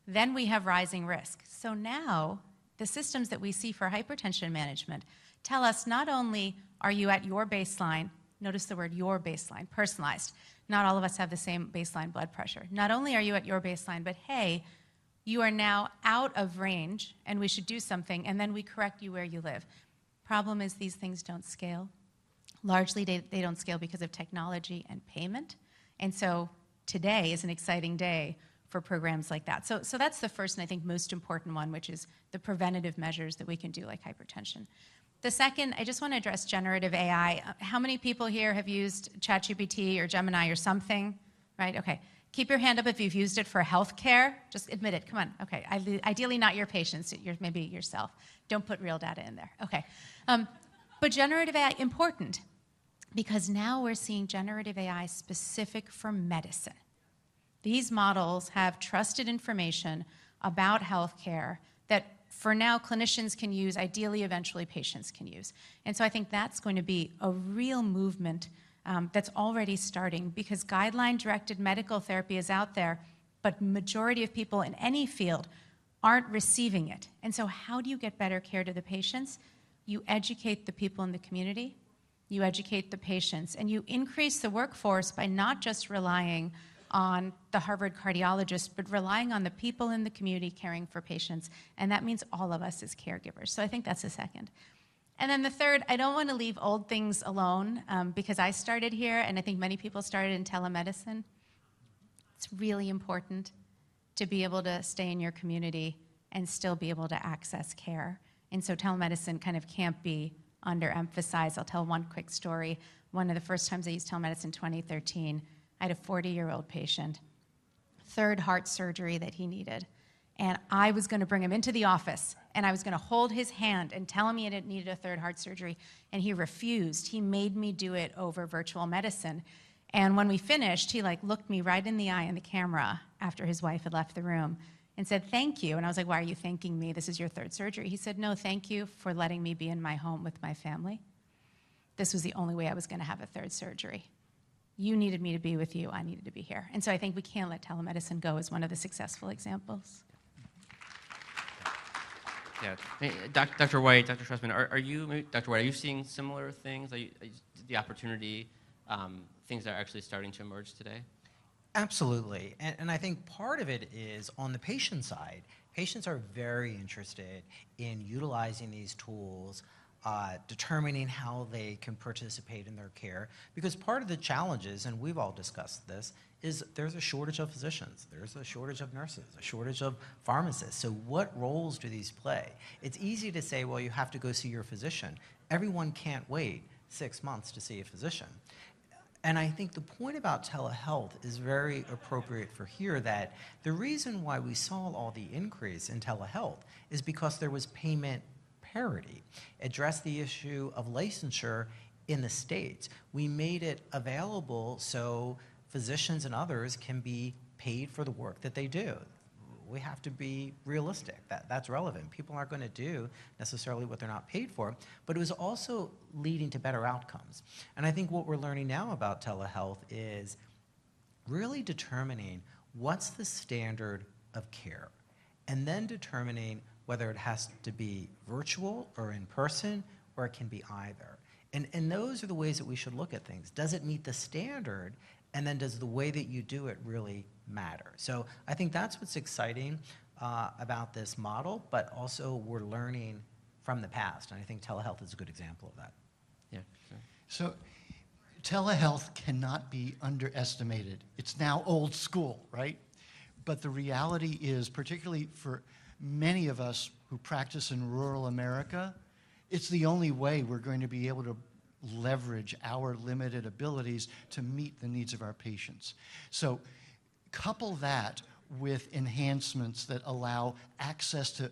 Then we have rising risk. So now the systems that we see for hypertension management tell us not only are you at your baseline, notice the word your baseline, personalized. Not all of us have the same baseline blood pressure. Not only are you at your baseline, but hey, you are now out of range and we should do something, and then we correct you where you live. Problem is these things don't scale. Largely they don't scale because of technology and payment. And so today is an exciting day for programs like that. So that's the first and I think most important one, which is the preventative measures that we can do like hypertension. The second, I just want to address generative AI. How many people here have used ChatGPT or Gemini or something? Right? Okay. Keep your hand up if you've used it for healthcare. Just admit it. Come on. Okay. Ideally not your patients, maybe yourself. Don't put real data in there. Okay. But generative AI, important, because now we're seeing generative AI specific for medicine. These models have trusted information about healthcare that for now, clinicians can use, ideally, eventually patients can use. And so I think that's going to be a real movement that's already starting, because guideline-directed medical therapy is out there, but majority of people in any field aren't receiving it. And so how do you get better care to the patients? You educate the people in the community, you educate the patients, and you increase the workforce by not just relying on the Harvard cardiologist, but relying on the people in the community caring for patients. And that means all of us as caregivers. So I think that's the second. And then the third, I don't want to leave old things alone, because I started here, and I think many people started in telemedicine. It's really important to be able to stay in your community and still be able to access care. And so telemedicine kind of can't be underemphasized. I'll tell one quick story. One of the first times I used telemedicine in 2013, I had a 40-year-old patient, third heart surgery that he needed. And I was going to bring him into the office, and I was going to hold his hand and tell him he needed a third heart surgery, and he refused. He made me do it over virtual medicine. And when we finished, he looked me right in the eye in the camera after his wife had left the room and said, "Thank you." And I was like, "Why are you thanking me? This is your third surgery." He said, "No, thank you for letting me be in my home with my family. This was the only way I was going to have a third surgery. You needed me to be with you. I needed to be here." And so I think we can't let telemedicine go as one of the successful examples. Yeah, Dr. White, Dr. Schwarzman, Dr. White, are you seeing similar things? The opportunity, things that are actually starting to emerge today? Absolutely. And I think part of it is on the patient side. Patients are very interested in utilizing these tools, determining how they can participate in their care. Because part of the challenges, and we've all discussed this, is there's a shortage of physicians, there's a shortage of nurses, a shortage of pharmacists. So what roles do these play? It's easy to say, well, you have to go see your physician. Everyone can't wait 6 months to see a physician. And I think the point about telehealth is very appropriate for here, that the reason why we saw all the increase in telehealth is because there was payment parity. Addressed the issue of licensure in the states. We made it available so physicians and others can be paid for the work that they do. We have to be realistic. That's relevant. People aren't going to do necessarily what they're not paid for, but it was also leading to better outcomes. And I think what we're learning now about telehealth is really determining what's the standard of care, and then determining whether it has to be virtual or in person, or it can be either. And those are the ways that we should look at things. Does it meet the standard? And then does the way that you do it really matter? So I think that's what's exciting about this model, but also we're learning from the past. And I think telehealth is a good example of that. Yeah. Sure. So telehealth cannot be underestimated. It's now old school, right? But the reality is, particularly for many of us who practice in rural America, it's the only way we're going to be able to leverage our limited abilities to meet the needs of our patients. So couple that with enhancements that allow access to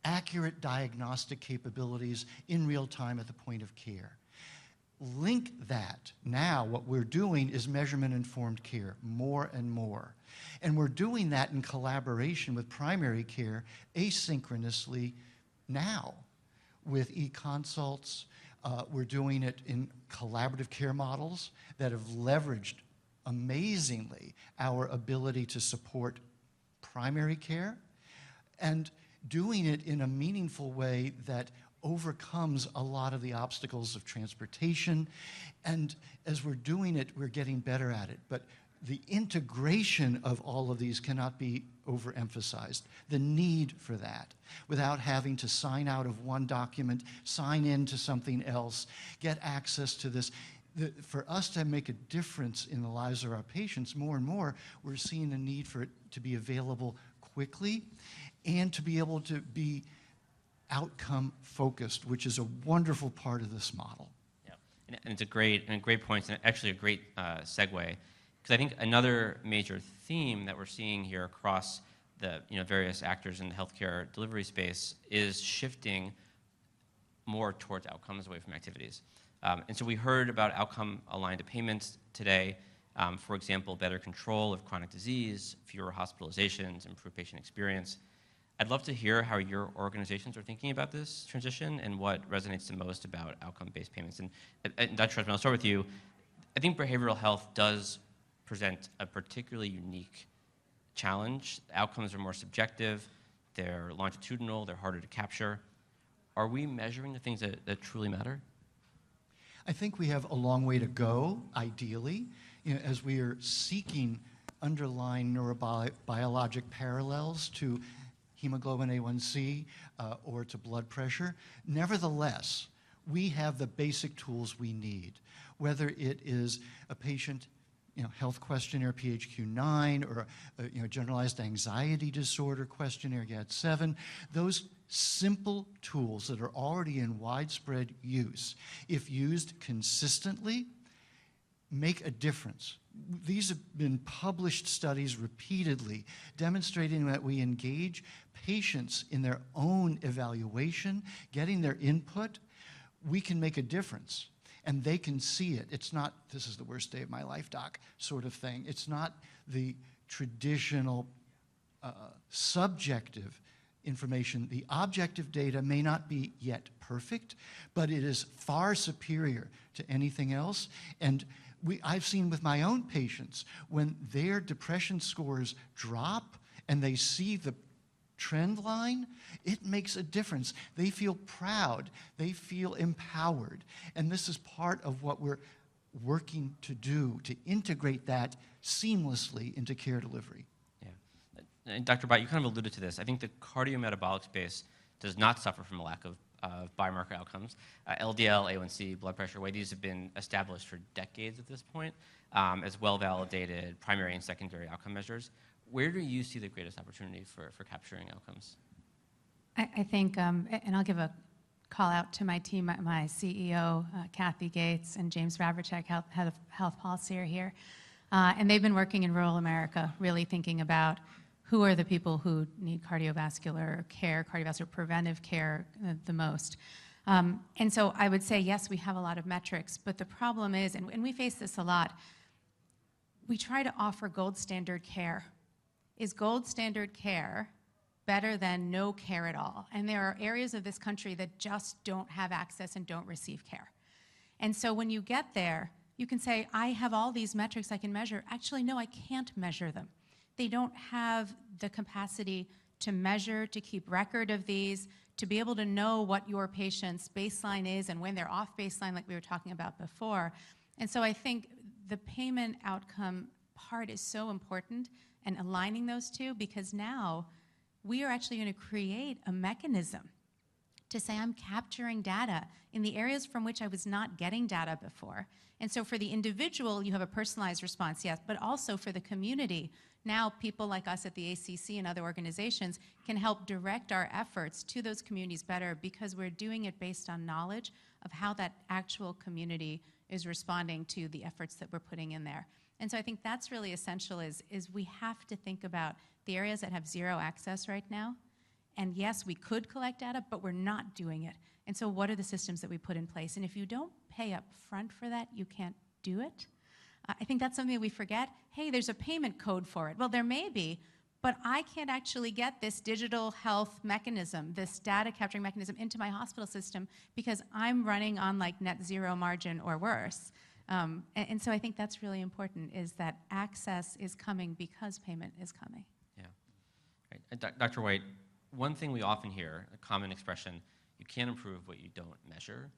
accurate diagnostic capabilities in real time at the point of care. Link that. Now what we're doing is measurement-informed care more and more. And we're doing that in collaboration with primary care asynchronously now with e-consults. We're doing it in collaborative care models that have leveraged amazingly our ability to support primary care, and doing it in a meaningful way that overcomes a lot of the obstacles of transportation. And as we're doing it, we're getting better at it. But the integration of all of these cannot be overemphasized. The need for that, without having to sign out of one document, sign into something else, get access to this. For us to make a difference in the lives of our patients, more and more, we're seeing the need for it to be available quickly and to be able to be outcome focused, which is a wonderful part of this model. Yeah, and it's a great point, and actually a great segue, because I think another major theme that we're seeing here across the various actors in the healthcare delivery space is shifting more towards outcomes away from activities. And so we heard about outcome-aligned payments today. For example, better control of chronic disease, fewer hospitalizations, improved patient experience. I'd love to hear how your organizations are thinking about this transition and what resonates the most about outcome-based payments. And Dr. Schwartzman, I'll start with you. I think behavioral health does present a particularly unique challenge. Outcomes are more subjective, they're longitudinal, they're harder to capture. Are we measuring the things that truly matter? I think we have a long way to go, ideally, as we are seeking underlying neurobiologic parallels to hemoglobin A1C or to blood pressure. Nevertheless, we have the basic tools we need, whether it is a patient health questionnaire, PHQ-9, or a generalized anxiety disorder questionnaire, GAD-7. Those simple tools that are already in widespread use, if used consistently, make a difference. These have been published studies repeatedly demonstrating that we engage patients in their own evaluation, getting their input, we can make a difference. And they can see it. It's not, this is the worst day of my life, doc, sort of thing. It's not the traditional subjective information. The objective data may not be yet perfect, but it is far superior to anything else. And I've seen with my own patients, when their depression scores drop and they see the trend line, it makes a difference. They feel proud. They feel empowered. And this is part of what we're working to do, to integrate that seamlessly into care delivery. Yeah. And Dr. Bott, you kind of alluded to this. I think the cardiometabolic space does not suffer from a lack of biomarker outcomes. LDL, A1C, blood pressure, weight, these have been established for decades at this point as well-validated primary and secondary outcome measures. Where do you see the greatest opportunity for capturing outcomes? I think, and I'll give a call out to my team, my CEO, Kathy Gates, and James Vavracek, head of health policy, are here. And they've been working in rural America, really thinking about who are the people who need cardiovascular care, cardiovascular preventive care the most. And so I would say, yes, we have a lot of metrics, but the problem is, and we face this a lot, we try to offer gold standard care. Is gold standard care better than no care at all? And there are areas of this country that just don't have access and don't receive care. And so when you get there, you can say, I have all these metrics I can measure. Actually, no, I can't measure them. They don't have the capacity to measure, to keep record of these, to be able to know what your patient's baseline is and when they're off baseline, like we were talking about before. And so I think the payment outcome part is so important, and aligning those two, because now we are actually going to create a mechanism to say I'm capturing data in the areas from which I was not getting data before. And so for the individual, you have a personalized response, yes, but also for the community, now people like us at the ACC and other organizations can help direct our efforts to those communities better, because we're doing it based on knowledge of how that actual community is responding to the efforts that we're putting in there. And so I think that's really essential, is we have to think about the areas that have zero access right now. And yes, we could collect data, but we're not doing it. And so what are the systems that we put in place? And if you don't pay up front for that, you can't do it. I think that's something that we forget. Hey, there's a payment code for it. Well, there may be, but I can't actually get this digital health mechanism, this data capturing mechanism into my hospital system because I'm running on like net zero margin or worse. And so I think that's really important, is that access is coming because payment is coming. Yeah. Right. Dr. White, one thing we often hear, a common expression, you can't improve what you don't measure.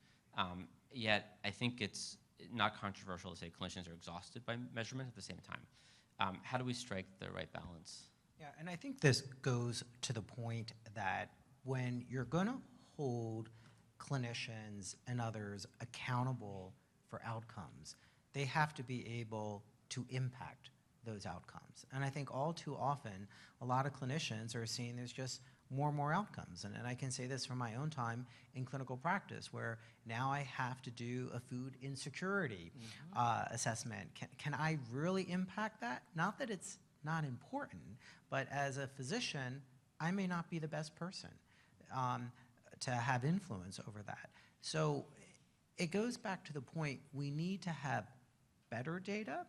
Yet I think it's not controversial to say clinicians are exhausted by measurement at the same time. How do we strike the right balance? Yeah, and I think this goes to the point that when you're going to hold clinicians and others accountable for outcomes, they have to be able to impact those outcomes. And I think all too often, a lot of clinicians are seeing there's just more and more outcomes. And I can say this from my own time in clinical practice, where now I have to do a food insecurity assessment. Can I really impact that? Not that it's not important, but as a physician, I may not be the best person to have influence over that. So it goes back to the point, we need to have better data,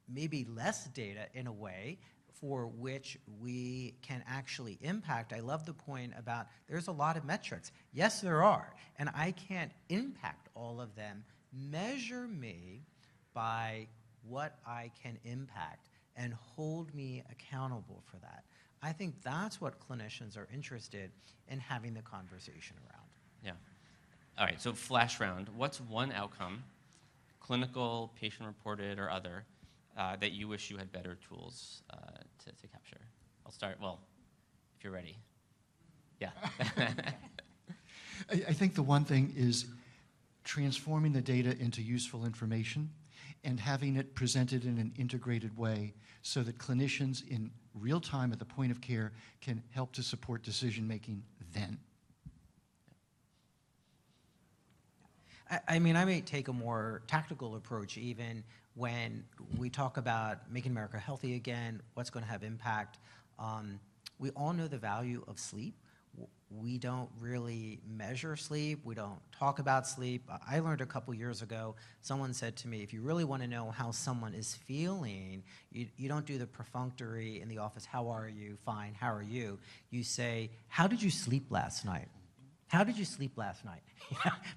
maybe less data in a way, for which we can actually impact. I love the point about there's a lot of metrics. Yes, there are, and I can't impact all of them. Measure me by what I can impact and hold me accountable for that. I think that's what clinicians are interested in having the conversation around. Yeah. All right, so flash round. What's one outcome, clinical, patient-reported, or other, that you wish you had better tools to capture? I'll start, well, if you're ready. Yeah. I think the one thing is transforming the data into useful information and having it presented in an integrated way so that clinicians in real time at the point of care can help to support decision-making then. I mean, I may take a more tactical approach even when we talk about making America healthy again, what's going to have impact. We all know the value of sleep. We don't really measure sleep. We don't talk about sleep. I learned a couple years ago, someone said to me, if you really want to know how someone is feeling, you don't do the perfunctory in the office, how are you? Fine, how are you? You say, how did you sleep last night? How did you sleep last night?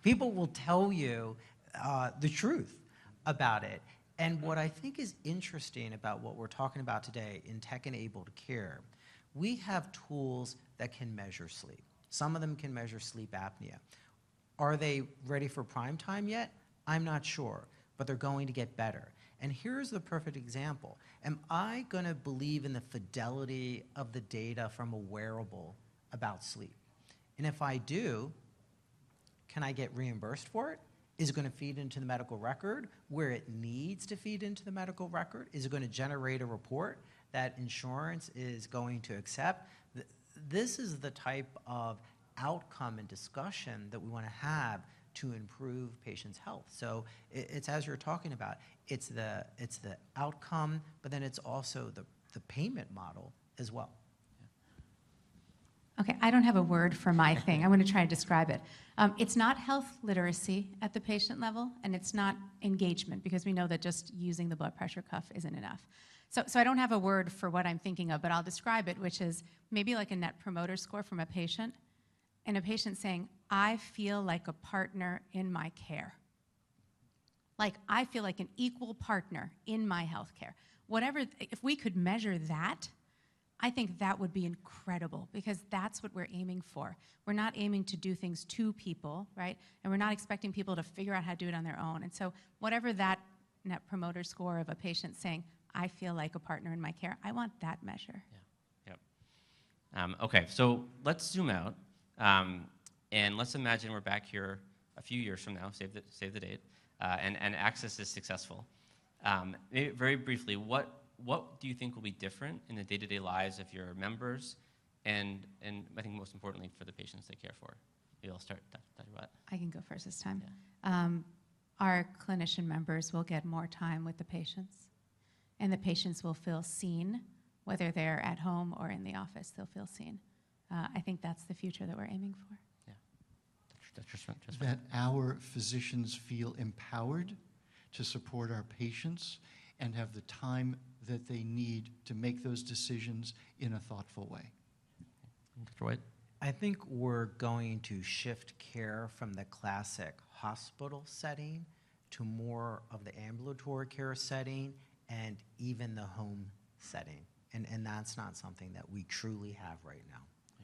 People will tell you the truth about it. And what I think is interesting about what we're talking about today in tech-enabled care, we have tools that can measure sleep. Some of them can measure sleep apnea. Are they ready for prime time yet? I'm not sure, but they're going to get better. And here's the perfect example. Am I going to believe in the fidelity of the data from a wearable about sleep? And if I do, can I get reimbursed for it? Is it going to feed into the medical record where it needs to feed into the medical record? Is it going to generate a report that insurance is going to accept? This is the type of outcome and discussion that we want to have to improve patients' health. So it's as you're talking about, it's the outcome, but then it's also the payment model as well. Okay, I don't have a word for my thing. I'm going to try to describe it. It's not health literacy at the patient level, and it's not engagement, because we know that just using the blood pressure cuff isn't enough. So I don't have a word for what I'm thinking of, but I'll describe it, which is maybe like a net promoter score from a patient, and a patient saying, I feel like a partner in my care. Like, I feel like an equal partner in my health care. Whatever, if we could measure that, I think that would be incredible, because that's what we're aiming for. We're not aiming to do things to people, right? And we're not expecting people to figure out how to do it on their own. And so whatever that net promoter score of a patient saying, I feel like a partner in my care, I want that measure. Yeah. Yep. Okay, so let's zoom out, and let's imagine we're back here a few years from now, save the date, and Access is successful. Maybe very briefly, what do you think will be different in the day-to-day lives of your members, and I think most importantly for the patients they care for? Maybe I'll start, Dr. Watt. I can go first this time. Yeah. Our clinician members will get more time with the patients, and the patients will feel seen, whether they're at home or in the office, they'll feel seen. I think that's the future that we're aiming for. Yeah. That's just that our physicians feel empowered to support our patients and have the time that they need to make those decisions in a thoughtful way. Dr. White? I think we're going to shift care from the classic hospital setting to more of the ambulatory care setting and even the home setting. And that's not something that we truly have right now.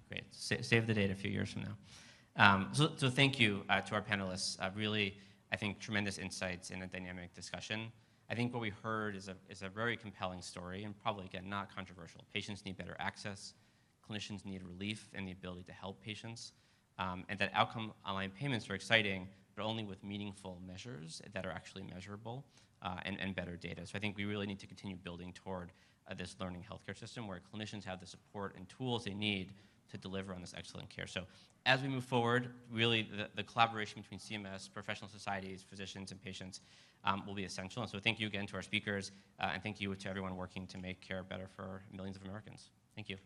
Great. Save the date a few years from now. So thank you to our panelists. Really, I think, tremendous insights in a dynamic discussion. I think what we heard is a very compelling story, and probably, again, not controversial. Patients need better access. Clinicians need relief and the ability to help patients. And that outcome online payments are exciting, but only with meaningful measures that are actually measurable and better data. So I think we really need to continue building toward this learning healthcare system where clinicians have the support and tools they need to deliver on this excellent care. So as we move forward, really the collaboration between CMS, professional societies, physicians, and patients will be essential. And so thank you again to our speakers, and thank you to everyone working to make care better for millions of Americans. Thank you.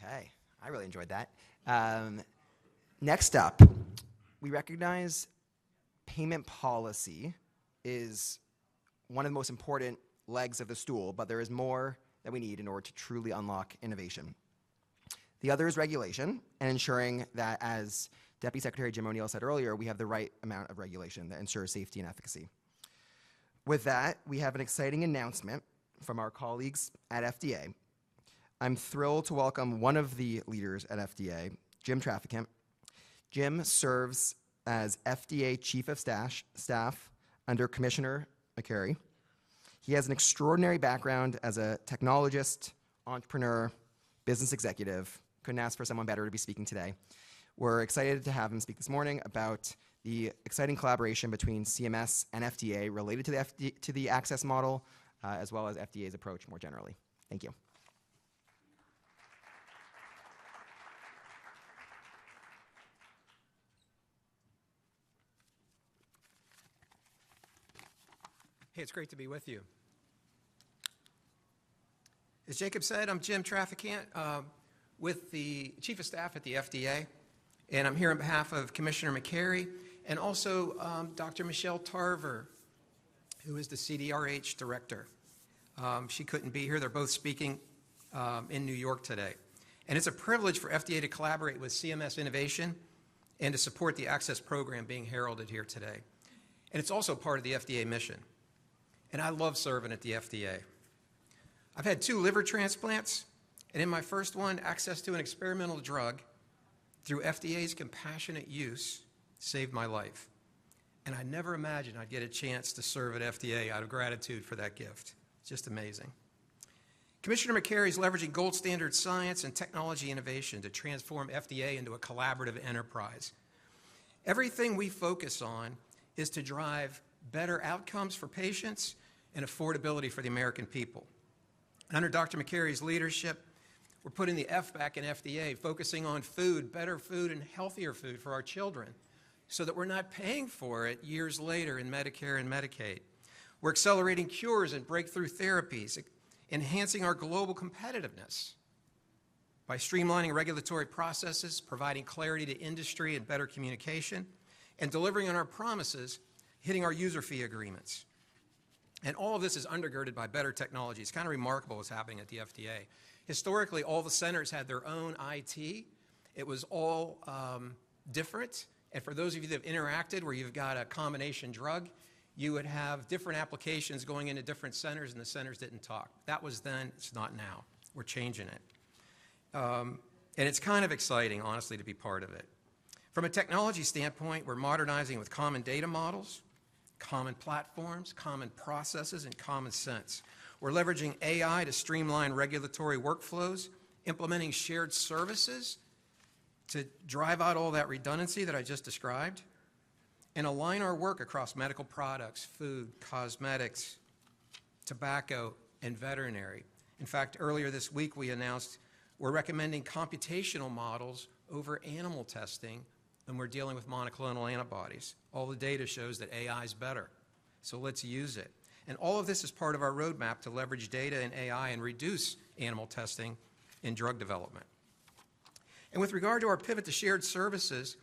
Okay, I really enjoyed that. Next up, we recognize payment policy is one of the most important legs of the stool, but there is more that we need in order to truly unlock innovation. The other is regulation and ensuring that, as Deputy Secretary Jim O'Neill said earlier, we have the right amount of regulation that ensures safety and efficacy. With that, we have an exciting announcement from our colleagues at FDA. I'm thrilled to welcome one of the leaders at FDA, Jim Traficant. Jim serves as FDA Chief of Staff under Commissioner McCary. He has an extraordinary background as a technologist, entrepreneur, business executive. Couldn't ask for someone better to be speaking today. We're excited to have him speak this morning about the exciting collaboration between CMS and FDA related to the access model, as well as FDA's approach more generally. Thank you. Hey, it's great to be with you. As Jacob said, I'm Jim Traficant with the Chief of Staff at the FDA, and I'm here on behalf of Commissioner McCary and also Dr. Michelle Tarver, who is the CDRH Director. She couldn't be here. They're both speaking in New York today. And it's a privilege for FDA to collaborate with CMS Innovation and to support the Access program being heralded here today. And it's also part of the FDA mission. And I love serving at the FDA. I've had 2 liver transplants, and in my first one, access to an experimental drug through FDA's compassionate use saved my life. And I never imagined I'd get a chance to serve at FDA out of gratitude for that gift. It's just amazing. Commissioner McCary is leveraging gold standard science and technology innovation to transform FDA into a collaborative enterprise. Everything we focus on is to drive better outcomes for patients and affordability for the American people. And under Dr. McCary's leadership, we're putting the F back in FDA, focusing on food, better food, and healthier food for our children, so that we're not paying for it years later in Medicare and Medicaid. We're accelerating cures and breakthrough therapies, enhancing our global competitiveness by streamlining regulatory processes, providing clarity to industry and better communication, and delivering on our promises, hitting our user fee agreements. And all of this is undergirded by better technology. It's kind of remarkable what's happening at the FDA. Historically, all the centers had their own IT. It was all different. And for those of you that have interacted where you've got a combination drug, you would have different applications going into different centers, and the centers didn't talk. That was then. It's not now. We're changing it. And it's kind of exciting, honestly, to be part of it. From a technology standpoint, we're modernizing with common data models, common platforms, common processes, and common sense. We're leveraging AI to streamline regulatory workflows, implementing shared services to drive out all that redundancy that I just described, and align our work across medical products, food, cosmetics, tobacco, and veterinary. In fact, earlier this week we announced we're recommending computational models over animal testing when we're dealing with monoclonal antibodies. All the data shows that AI is better, so let's use it. And all of this is part of our roadmap to leverage data and AI and reduce animal testing in drug development. And with regard to our pivot to shared services,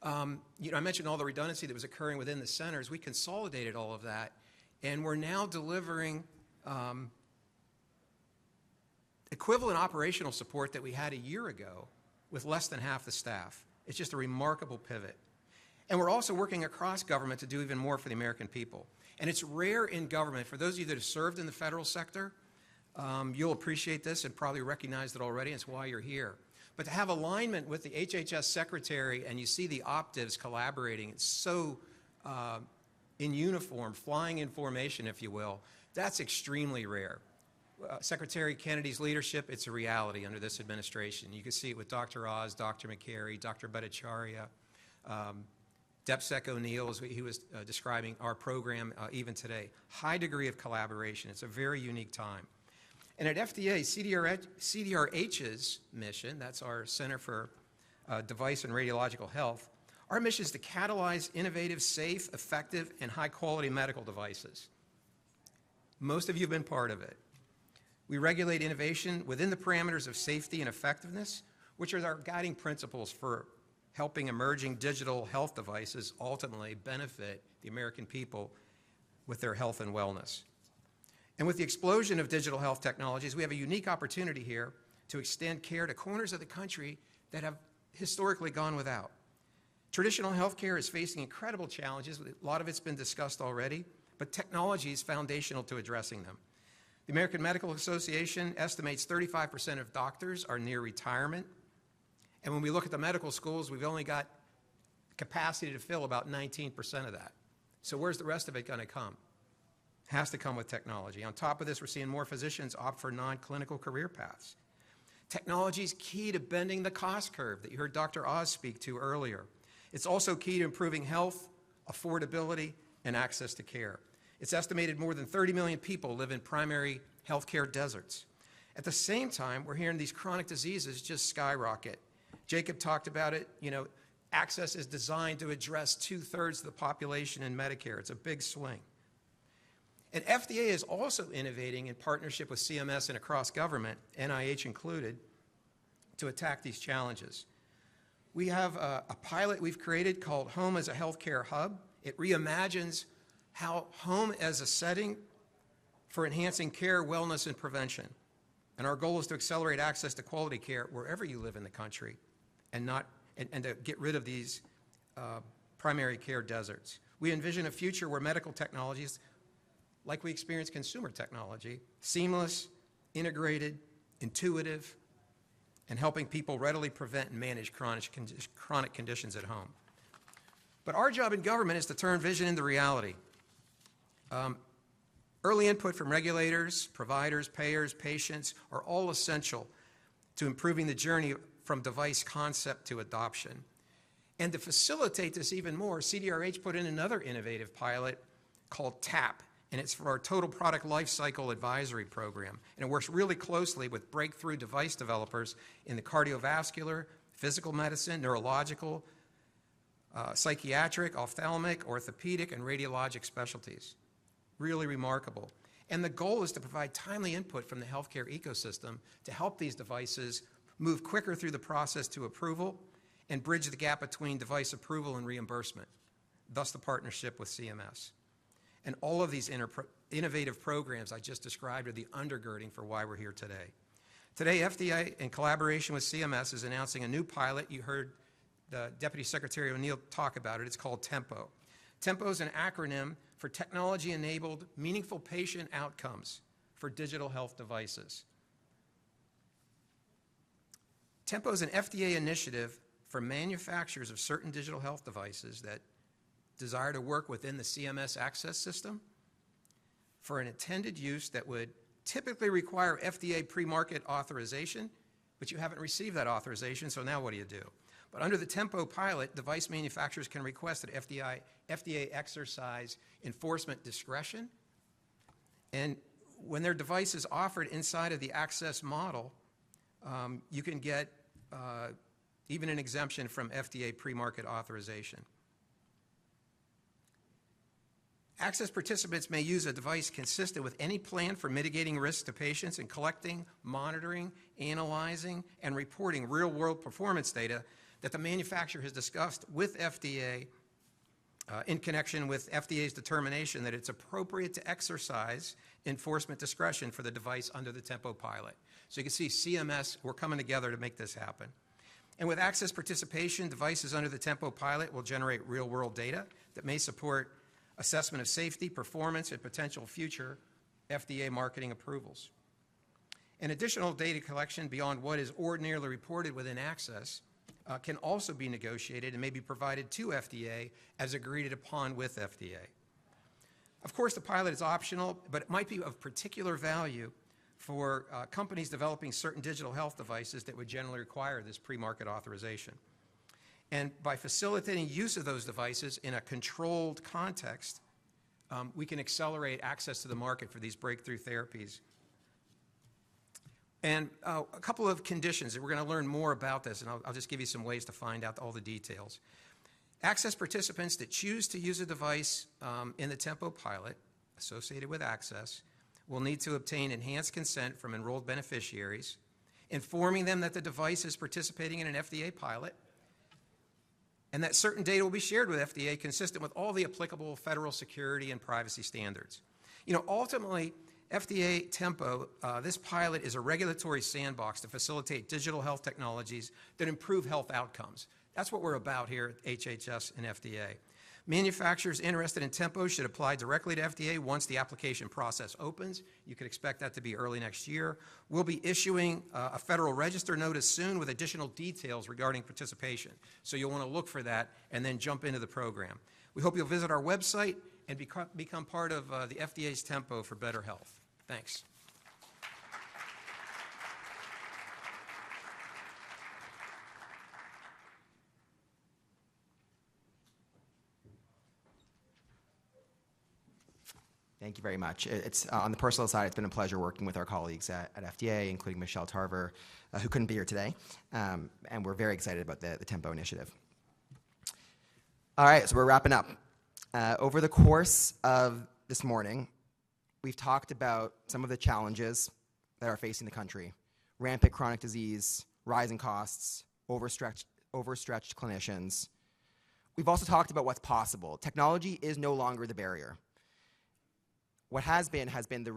I mentioned all the redundancy that was occurring within the centers. We consolidated all of that, and we're now delivering equivalent operational support that we had a year ago with less than half the staff. It's just a remarkable pivot. And we're also working across government to do even more for the American people. And it's rare in government. For those of you that have served in the federal sector, you'll appreciate this and probably recognize it already. It's why you're here. But to have alignment with the HHS secretary and you see the optives collaborating, it's so in uniform, flying in formation, if you will, that's extremely rare. Secretary Kennedy's leadership, it's a reality under this administration. You can see it with Dr. Oz, Dr. McCary, Dr. Bhattacharya, DepSec O'Neill, as he was describing our program even today. High degree of collaboration. It's a very unique time. And at FDA, CDRH's mission, that's our Center for Device and Radiological Health, our mission is to catalyze innovative, safe, effective, and high-quality medical devices. Most of you have been part of it. We regulate innovation within the parameters of safety and effectiveness, which are our guiding principles for helping emerging digital health devices ultimately benefit the American people with their health and wellness. And with the explosion of digital health technologies, we have a unique opportunity here to extend care to corners of the country that have historically gone without. Traditional healthcare is facing incredible challenges. A lot of it's been discussed already, but technology is foundational to addressing them. The American Medical Association estimates 35% of doctors are near retirement. And when we look at the medical schools, we've only got capacity to fill about 19% of that. So where's the rest of it going to come? Has to come with technology. On top of this, we're seeing more physicians opt for non-clinical career paths. Technology is key to bending the cost curve that you heard Dr. Oz speak to earlier. It's also key to improving health, affordability, and access to care. It's estimated more than 30 million people live in primary healthcare deserts. At the same time, we're hearing these chronic diseases just skyrocket. Jacob talked about it. You know, access is designed to address 2/3 of the population in Medicare. It's a big swing. And FDA is also innovating in partnership with CMS and across government, NIH included, to attack these challenges. We have a pilot we've created called Home as a Healthcare Hub. It reimagines how home as a setting for enhancing care, wellness, and prevention. And our goal is to accelerate access to quality care wherever you live in the country and to get rid of these primary care deserts. We envision a future where medical technologies, like we experience consumer technology, seamless, integrated, intuitive, and helping people readily prevent and manage chronic conditions at home. But our job in government is to turn vision into reality. Early input from regulators, providers, payers, patients are all essential to improving the journey from device concept to adoption. And to facilitate this even more, CDRH put in another innovative pilot called TAP, and it's for our Total Product Lifecycle Advisory Program. And it works really closely with breakthrough device developers in the cardiovascular, physical medicine, neurological, psychiatric, ophthalmic, orthopedic, and radiologic specialties. Really remarkable. And the goal is to provide timely input from the healthcare ecosystem to help these devices move quicker through the process to approval and bridge the gap between device approval and reimbursement, thus the partnership with CMS. And all of these innovative programs I just described are the undergirding for why we're here today. Today, FDA, in collaboration with CMS, is announcing a new pilot. You heard the Deputy Secretary O'Neill talk about it. It's called TEMPO. TEMPO is an acronym for Technology-Enabled Meaningful Patient Outcomes for Digital Health Devices. TEMPO is an FDA initiative for manufacturers of certain digital health devices that desire to work within the CMS access system for an intended use that would typically require FDA pre-market authorization, but you haven't received that authorization, so now what do you do? But under the TEMPO pilot, device manufacturers can request that FDA exercise enforcement discretion, and when their device is offered inside of the access model, you can get even an exemption from FDA pre-market authorization. Access participants may use a device consistent with any plan for mitigating risks to patients and collecting, monitoring, analyzing, and reporting real-world performance data that the manufacturer has discussed with FDA in connection with FDA's determination that it's appropriate to exercise enforcement discretion for the device under the TEMPO pilot. So you can see CMS, we're coming together to make this happen. And with access participation, devices under the TEMPO pilot will generate real-world data that may support assessment of safety, performance, and potential future FDA marketing approvals. And additional data collection beyond what is ordinarily reported within access can also be negotiated and may be provided to FDA as agreed upon with FDA. Of course, the pilot is optional, but it might be of particular value for companies developing certain digital health devices that would generally require this pre-market authorization. And by facilitating use of those devices in a controlled context, we can accelerate access to the market for these breakthrough therapies. And a couple of conditions, and we're going to learn more about this, and I'll just give you some ways to find out all the details. Access participants that choose to use a device in the TEMPO pilot associated with access will need to obtain enhanced consent from enrolled beneficiaries, informing them that the device is participating in an FDA pilot, and that certain data will be shared with FDA consistent with all the applicable federal security and privacy standards. Ultimately, FDA Tempo, this pilot is a regulatory sandbox to facilitate digital health technologies that improve health outcomes. That's what we're about here at HHS and FDA. Manufacturers interested in Tempo should apply directly to FDA once the application process opens. You can expect that to be early next year. We'll be issuing a Federal Register notice soon with additional details regarding participation. So you'll want to look for that and then jump into the program. We hope you'll visit our website and become part of the FDA's Tempo for better health. Thanks. Thank you very much. It's on the personal side, it's been a pleasure working with our colleagues at FDA, including Michelle Tarver, who couldn't be here today. And we're very excited about the Tempo initiative. All right, so we're wrapping up. Over the course of this morning, we've talked about some of the challenges that are facing the country: rampant chronic disease, rising costs, overstretched clinicians. We've also talked about what's possible. Technology is no longer the barrier. What has been the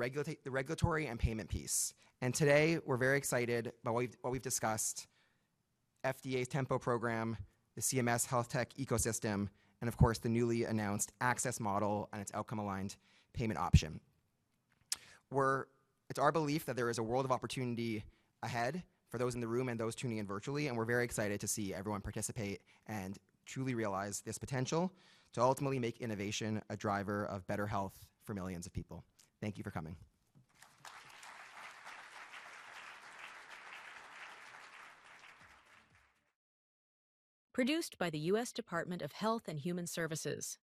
regulatory and payment piece. And today, we're very excited about what we've discussed: FDA's Tempo program, the CMS health tech ecosystem, and of course, the newly announced access model and its outcome-aligned payment option. It's our belief that there is a world of opportunity ahead for those in the room and those tuning in virtually, and we're very excited to see everyone participate and truly realize this potential to ultimately make innovation a driver of better health for millions of people. Thank you for coming. Produced by the U.S. Department of Health and Human Services.